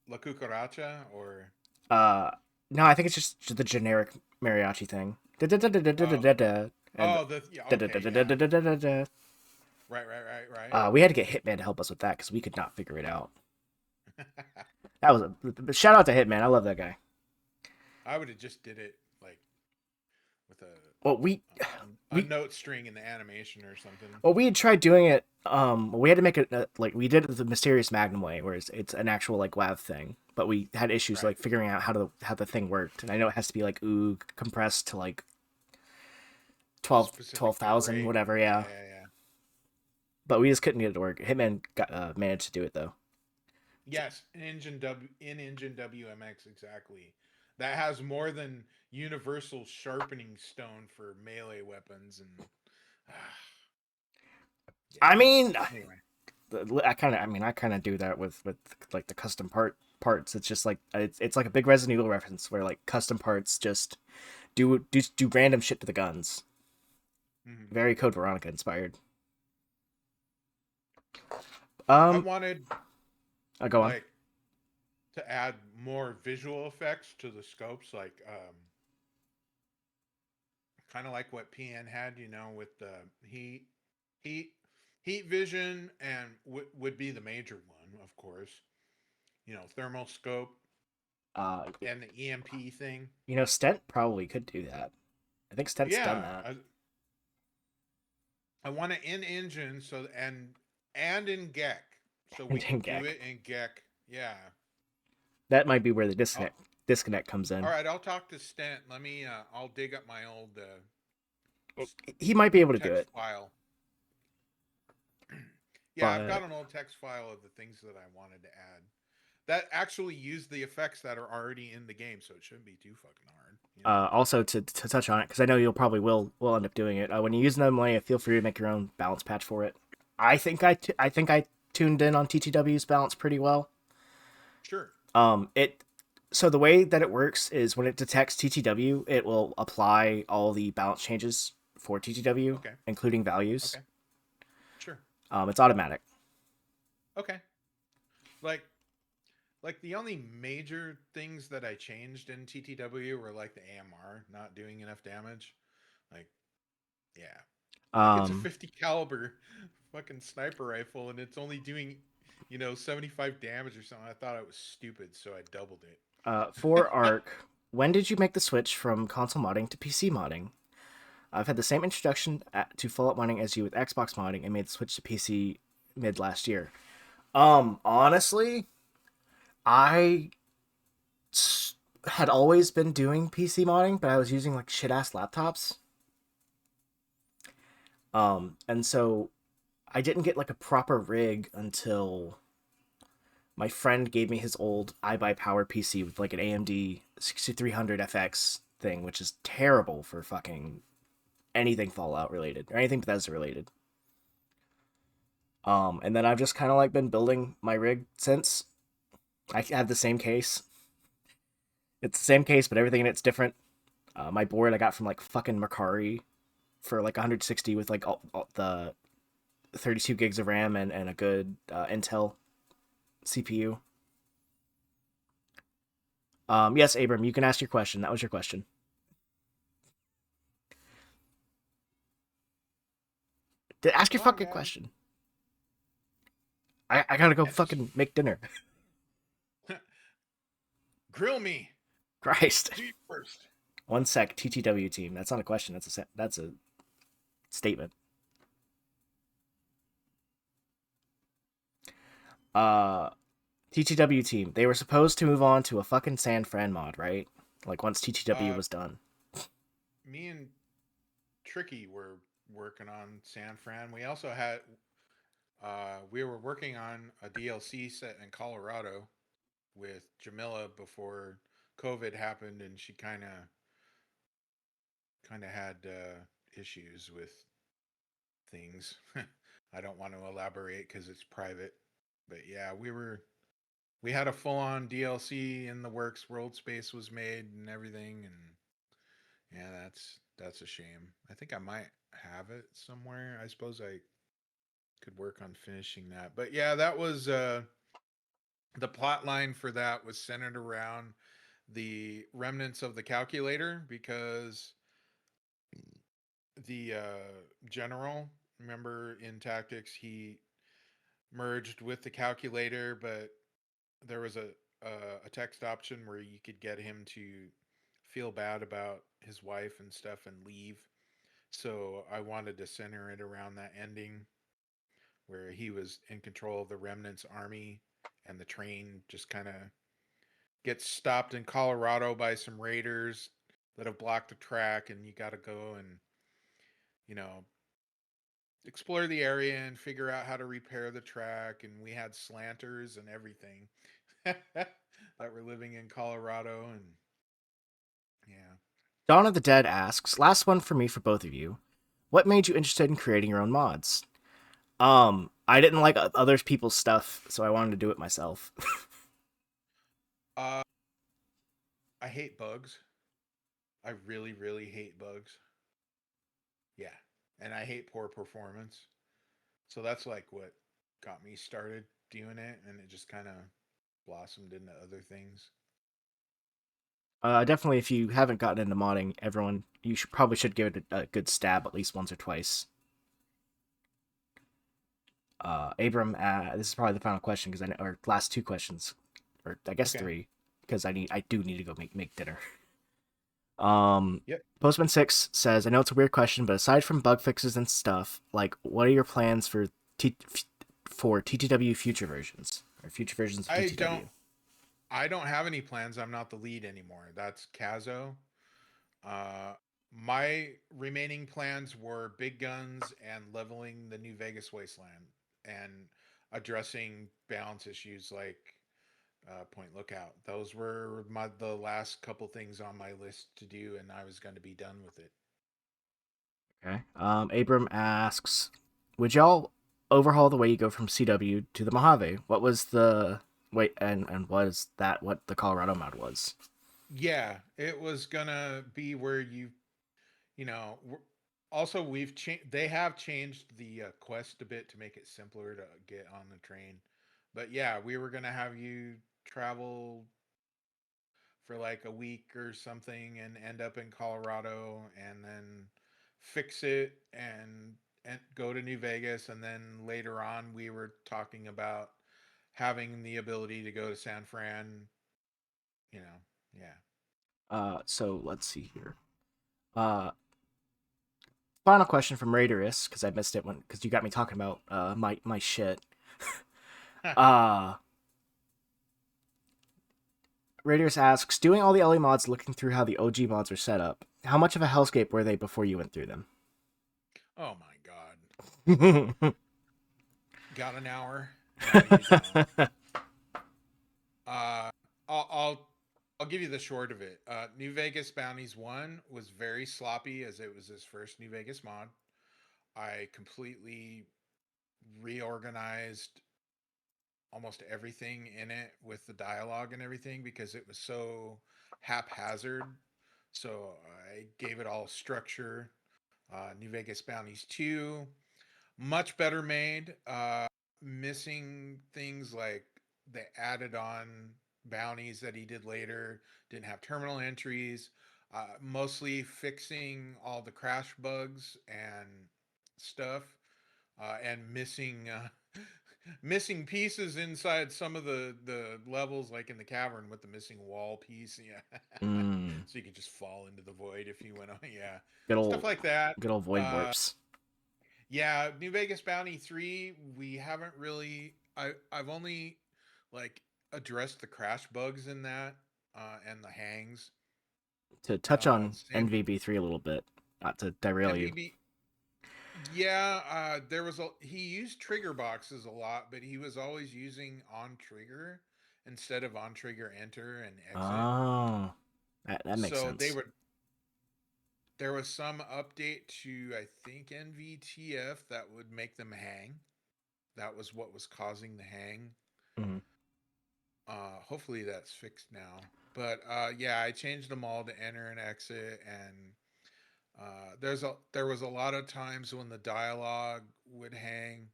La Cucaracha or Uh, no, I think it's just the generic mariachi thing. oh And yeah, okay, yeah. Right. we had to get Hitman to help us with that because we could not figure it out. That was a shout out to Hitman. I love that guy. I would have just did it like with Well, a we note string in the animation or something. we had tried doing it. We had to make it like we did it the mysterious Magnum way, where it's an actual like WAV thing. But we had issues Right. like figuring out how the thing worked, and I know it has to be like compressed to like Specific bit 12,000 rate. whatever. Yeah, Yeah, yeah. but we just couldn't get it to work. Hitman got managed to do it though. Yes, in engine WMX exactly. That has more than universal sharpening stone for melee weapons and I yeah. mean, Anyway, I kind of do that with like the custom parts. It's just like it's like a big Resident Evil reference where like custom parts just do random shit to the guns. hmm Very Code Veronica inspired. I Um, wanted go on. like to add more visual effects to the scopes, like kind of like what PN had, with the heat, heat vision, and would be the major one, of course. Thermal scope Uh, and the EMP thing. Stent probably could do that. I think Stent's done Yeah, that. I want it in engine and in GEC, so And we then can do Gek. it in GEC. Yeah. That might be where the I'll, disconnect comes all in. right, I'll talk to Stent. Let me. I'll dig up my old He might be able to do text it. file. Yeah, I've got but an old text file of the things that I wanted to add that actually use the effects that are already in the game, so it shouldn't be too fucking hard, you know. also to touch on it, because I know you'll probably will end up doing it. When you use Anomaly, feel free to make your own balance patch for it. I think I tuned in on TTW's balance pretty well. Sure. It so the way that it works is when it detects TTW, it will apply all the balance changes for TTW, Okay. including values. Okay. Sure. It's automatic. Okay. Like like the only major things that I changed in TTW were like the AMR not doing enough damage. Like, yeah. Like it's a Um, 50 caliber fucking sniper rifle and it's only doing, 75 damage or something. I thought it was stupid, so I doubled for it. Arc, when did you make the switch from console modding to PC modding? I've had the same introduction to Fallout modding as you with Xbox modding and made the switch to PC mid last year. Honestly, I had always been doing PC modding, but I was using like shit ass laptops. And so I didn't get like a proper rig until my friend gave me his old iBuyPower PC with like an AMD 6300 FX thing, which is terrible for fucking anything Fallout related or anything Bethesda related. And then I've just kind of like been building my rig since. I have the same case. It's the same case, but everything in it's different. My board I got from like fucking Mercari for like 160 with like all the 32 gigs of RAM and a good Intel CPU. Yes, Abram, you can ask your question. That was your question. Ask your Go on, fucking man. question. I gotta go And just fucking make dinner. grill me. Christ. Do you first. One sec. TTW team. That's not a question. That's a statement. Uh, TTW team. They were supposed to move on to a fucking San Fran mod, right? Like once TTW Uh, was done. Me and Tricky were working on San Fran. We also had we were working on a DLC set in Colorado with Jamila before COVID happened, and she kind of had issues with things. I don't want to elaborate because it's private, but yeah, we had a full on DLC in the works. World Space was made and everything, and yeah, that's a shame. I think I might have it somewhere. I suppose I could work on finishing that. But yeah, that was the plot line for that was centered around the remnants of the calculator because the general, remember in tactics, he merged with the calculator, but there was a text option where you could get him to feel bad about his wife and stuff and leave. So I wanted to center it around that ending where he was in control of the remnants army and the train just kind of gets stopped in Colorado by some raiders that have blocked the track and you got to go and you know explore the area and figure out how to repair the track, and we had slanters and everything that were living in Colorado. And yeah. Dawn of the Dead asks, last one for me for both of you. What made you interested in creating your own mods? I didn't like other people's stuff, so I wanted to do it myself. uh I hate bugs. I really really hate bugs. Yeah. And I hate poor performance. So that's like what got me started doing it, and it just kind of blossomed into other things. Definitely, if you haven't gotten into modding, everyone, you should probably should give it a good stab at least once or twice. Abram, this is probably the final question because or last two questions, or I guess Okay. three, because I do need to go make dinner. Yep. Postman6 says, I know it's a weird question, but aside from bug fixes and stuff, like, what are your plans for TTW future versions or future versions of I don't TTW? I don't have any plans. I'm not the lead anymore. That's Kazo. Uh, my remaining plans were big guns and leveling the New Vegas Wasteland. and addressing balance issues like point lookout. Those were the last couple things on my list to do, and I was going to be done with it. Okay. Abram asks, would y'all overhaul the way you go from CW to the Mojave? What was the wait and was that what the Colorado mod was? Yeah, it was gonna be where you know. Also, they have changed the quest a bit to make it simpler to get on the train. But yeah, we were gonna have you travel for like a week or something and end up in Colorado and then fix it and go to New Vegas, and then later on we were talking about having the ability to go to San Fran, you know. Yeah. So let's see here. Uh, Final question from Raiderus because I missed it when because you got me talking about my shit. Uh, Raiderus asks, doing all the LE mods, looking through how the OG mods are set up. How much of a hellscape were they before you went through them? Oh my god. Got an hour? No, you don't. Uh, I'll, I'll I'll give you the short of it. New Vegas Bounties 1 was very sloppy as it was his first New Vegas mod. I completely reorganized almost everything in it with the dialogue and everything because it was so haphazard. So I gave it all structure. New Vegas Bounties 2, much better made. Missing things like they added on bounties that he did later, didn't have terminal entries, mostly fixing all the crash bugs and stuff, and missing pieces inside some of the levels, like in the cavern with the missing wall piece. Yeah. Mm, So you could just fall into the void if you went on. Yeah, good stuff old like that. good old void uh warps. yeah, New Vegas Bounty 3, we haven't really I've only like addressed the crash bugs in that, and the hangs. To touch on Same NVB3 a little bit, not to derail you. MVB. Yeah, there was a he used trigger boxes a lot, but he was always using on trigger instead of on trigger enter and exit. Oh, that makes So sense. there was some update to, I think, NVTF that would make them hang. That was what was causing the hang. Mm. Hopefully that's fixed now. But yeah, I changed them all to enter and exit, and there was a lot of times when the dialogue would hang.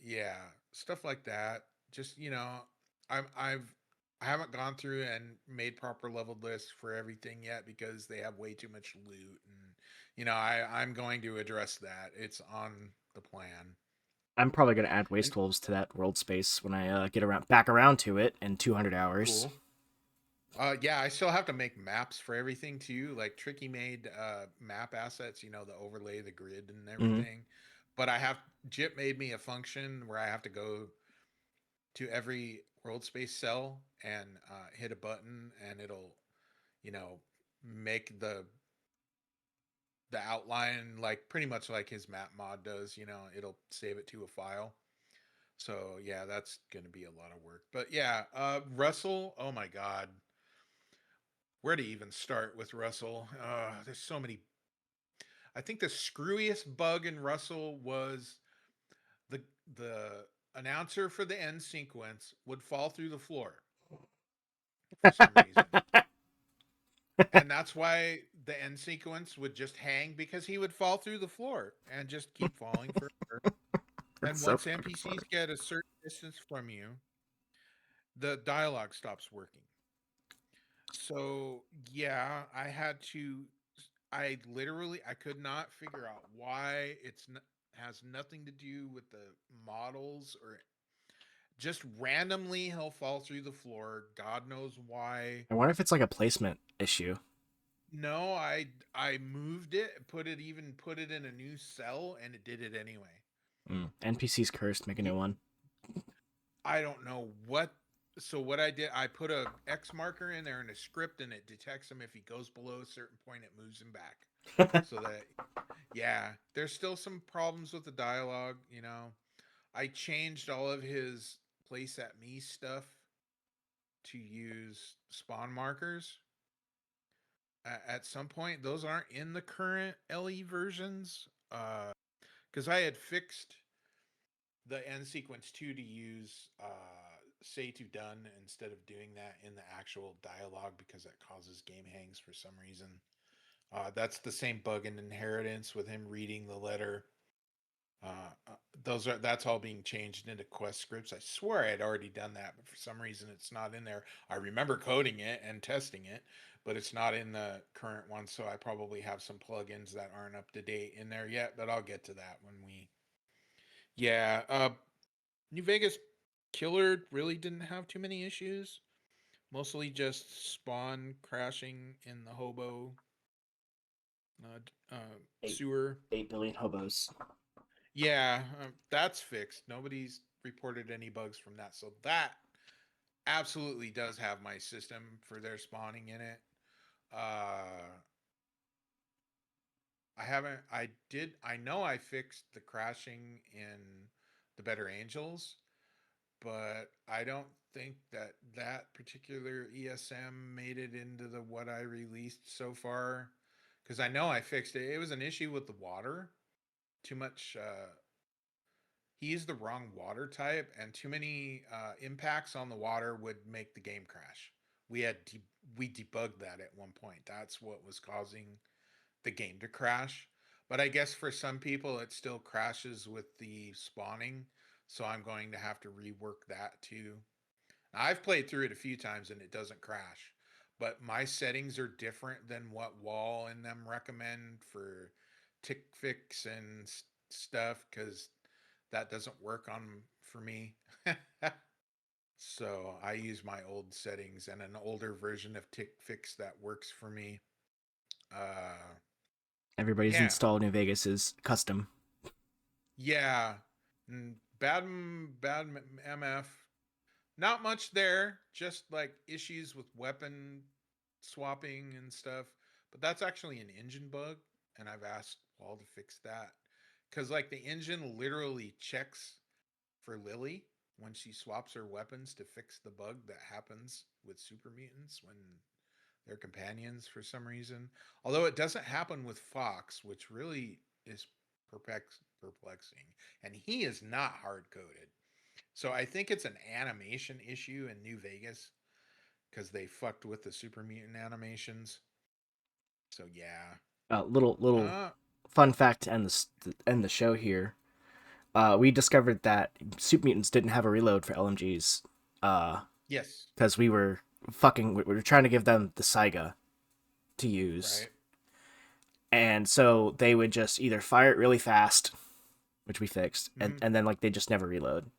Yeah, stuff like that. Just I haven't gone through and made proper leveled lists for everything yet because they have way too much loot, and I'm going to address that. It's on the plan. I'm probably gonna add And Waste Wolves to that world space when I get back around to it in 200 hours. cool. Yeah, I still have to make maps for everything too, like Tricky made map assets, the overlay, the grid, and Mm. everything. But I have Jip made me a function where I have to go to every world space cell and hit a button, and it'll, you know, make the outline like pretty much like his map mod does. It'll save it to a file. So yeah, that's gonna be a lot of work. But yeah, Russell, oh my god, where to even start with Russell? There's so many. I think the screwiest bug in Russell was the the announcer for the end sequence would fall through the floor for some reason. And that's why the end sequence would just hang, because he would fall through the floor and just keep falling forever. That's And so once fucking funny. NPCs get a certain distance from you, the dialogue stops working. So yeah, I literally I could not figure out why has nothing to do with the models, or just randomly he'll fall through the floor. God knows why. I wonder if it's like a placement issue. No, I moved it, put it in a new cell, and it did it anyway. Mm. NPC's cursed. Make a new He, one. I don't know what. So what I did, I put a X marker in there in a script, and it detects him. If he goes below a certain point, it moves him back. So that, yeah, there's still some problems with the dialogue. I changed all of his place at me stuff to use spawn markers. At some point, those aren't in the current LE versions. Because I had fixed the end sequence 2 to use say to done instead of doing that in the actual dialogue because that causes game hangs for some reason. That's the same bug in Inheritance with him reading the letter. That's all being changed into quest scripts. I swear I had already done that, but for some reason it's not in there. I remember coding it and testing it, but it's not in the current one. So I probably have some plugins that aren't up to date in there yet. But I'll get to that when we. Yeah, New Vegas Killer really didn't have too many issues. Mostly just spawn crashing in the hobo Eight sewer. 8 billion hobos. Yeah, that's fixed. Nobody's reported any bugs from that. So that absolutely does have my system for their spawning in it. I haven't. I did. I know I fixed the crashing in the Better Angels, but I don't think that that particular ESM made it into the what I released so far. Because I know I fixed it. It was an issue with the water. Too much. He used the wrong water type, and too many impacts on the water would make the game crash. We had we debugged that at one point. That's what was causing the game to crash. But I guess for some people, it still crashes with the spawning. So I'm going to have to rework that too. Now, I've played through it a few times and it doesn't crash. But my settings are different than what Wall and them recommend for tick fix and stuff because that doesn't work on for me. So I use my old settings and an older version of tick fix that works for me. Uh, Everybody's yeah, installed New Vegas is custom. yeah. Bad, bad MF. Not much there. Just like issues with weapon swapping and stuff. But that's actually an engine bug, and I've asked Paul to fix that because like the engine literally checks for Lily when she swaps her weapons to fix the bug that happens with super mutants when they're companions for some reason. Although it doesn't happen with Fox, which really is perplexing. And he is not hard coded. So I think it's an animation issue in New Vegas because they fucked with the super mutant animations. So yeah. Little Uh fun fact to end the show here. We discovered that Super Mutants didn't have a reload for LMGs. yes. Because we were trying to give them the Saiga to use, Right. and so they would just either fire it really fast, which we fixed, and Mm-hmm. and then like they just never reload.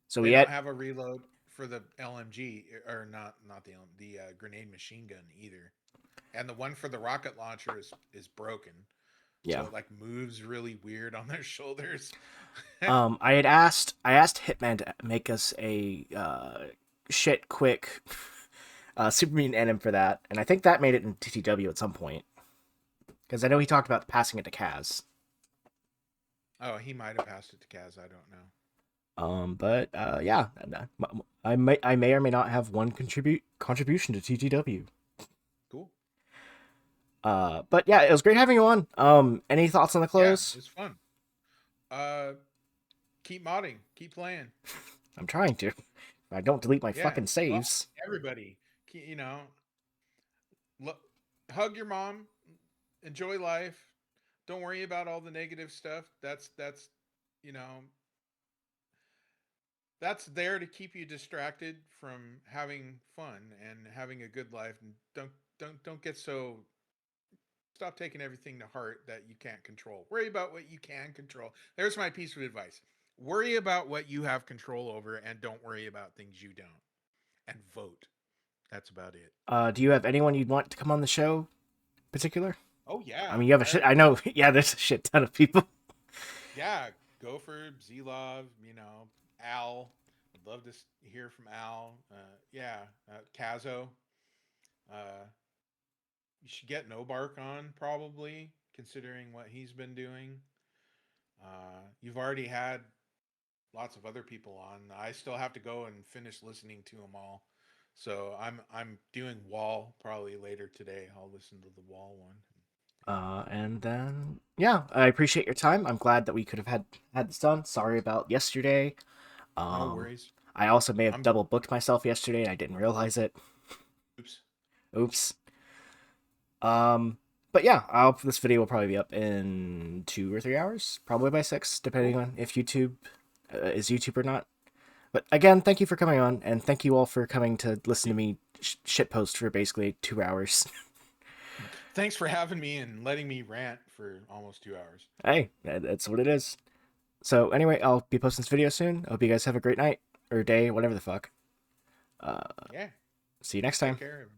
So They we don't had have a reload for the LMG or not the grenade machine gun either. And the one for the rocket launcher is broken. So yeah. it like moves really weird on their shoulders. I asked Hitman to make us a shit quick Super Mutant Anim for that, and I think that made it in TTW at some point because I know he talked about passing it to Kaz. Oh, he might have passed it to Kaz. I don't know. But yeah, I may or may not have one contribution to TTW. Cool. But yeah, it was great having you on. Any thoughts on the Yeah, close? it's fun. Uh, keep modding, keep playing. I'm trying to. If I don't delete my Yeah. fucking Well, saves. everybody, you know, look, hug your mom, enjoy life. Don't worry about all the negative stuff. That's you know that's there to keep you distracted from having fun and having a good life. And don't get so stop taking everything to heart that you can't control. Worry about what you can control. There's my piece of advice. Worry about what you have control over and don't worry about things you don't. And vote. That's about it. Do you have anyone you'd want to come on the show, in particular? Oh I yeah. mean, you have a shit. I know. Yeah, there's a shit ton of people. Yeah, Gopher, Zlov, Al. I'd love to hear from Al. Yeah, Kazo. Uh, you should get Nobark on probably, considering what he's been doing. You've already had lots of other people on. I still have to go and finish listening to them all. So I'm doing Wall probably later today. I'll listen to the Wall one. And then yeah, I appreciate your time. I'm glad that we could have had this done. Sorry about yesterday. No Um, worries. I also may have I'm double booked myself yesterday and I didn't realize it. oops. Oops. Um, but yeah, this video will probably be up in 2 or 3 hours, probably by 6, depending Cool. on if YouTube is YouTube or not. But again, thank you for coming on, and thank you all for coming to listen to me shitpost for basically 2 hours. Thanks for having me and letting me rant for almost 2 hours. Hey, that's what it is. So anyway, I'll be posting this video soon. I hope you guys have a great night or day, whatever the fuck. Uh, Yeah. See you next Take time. care.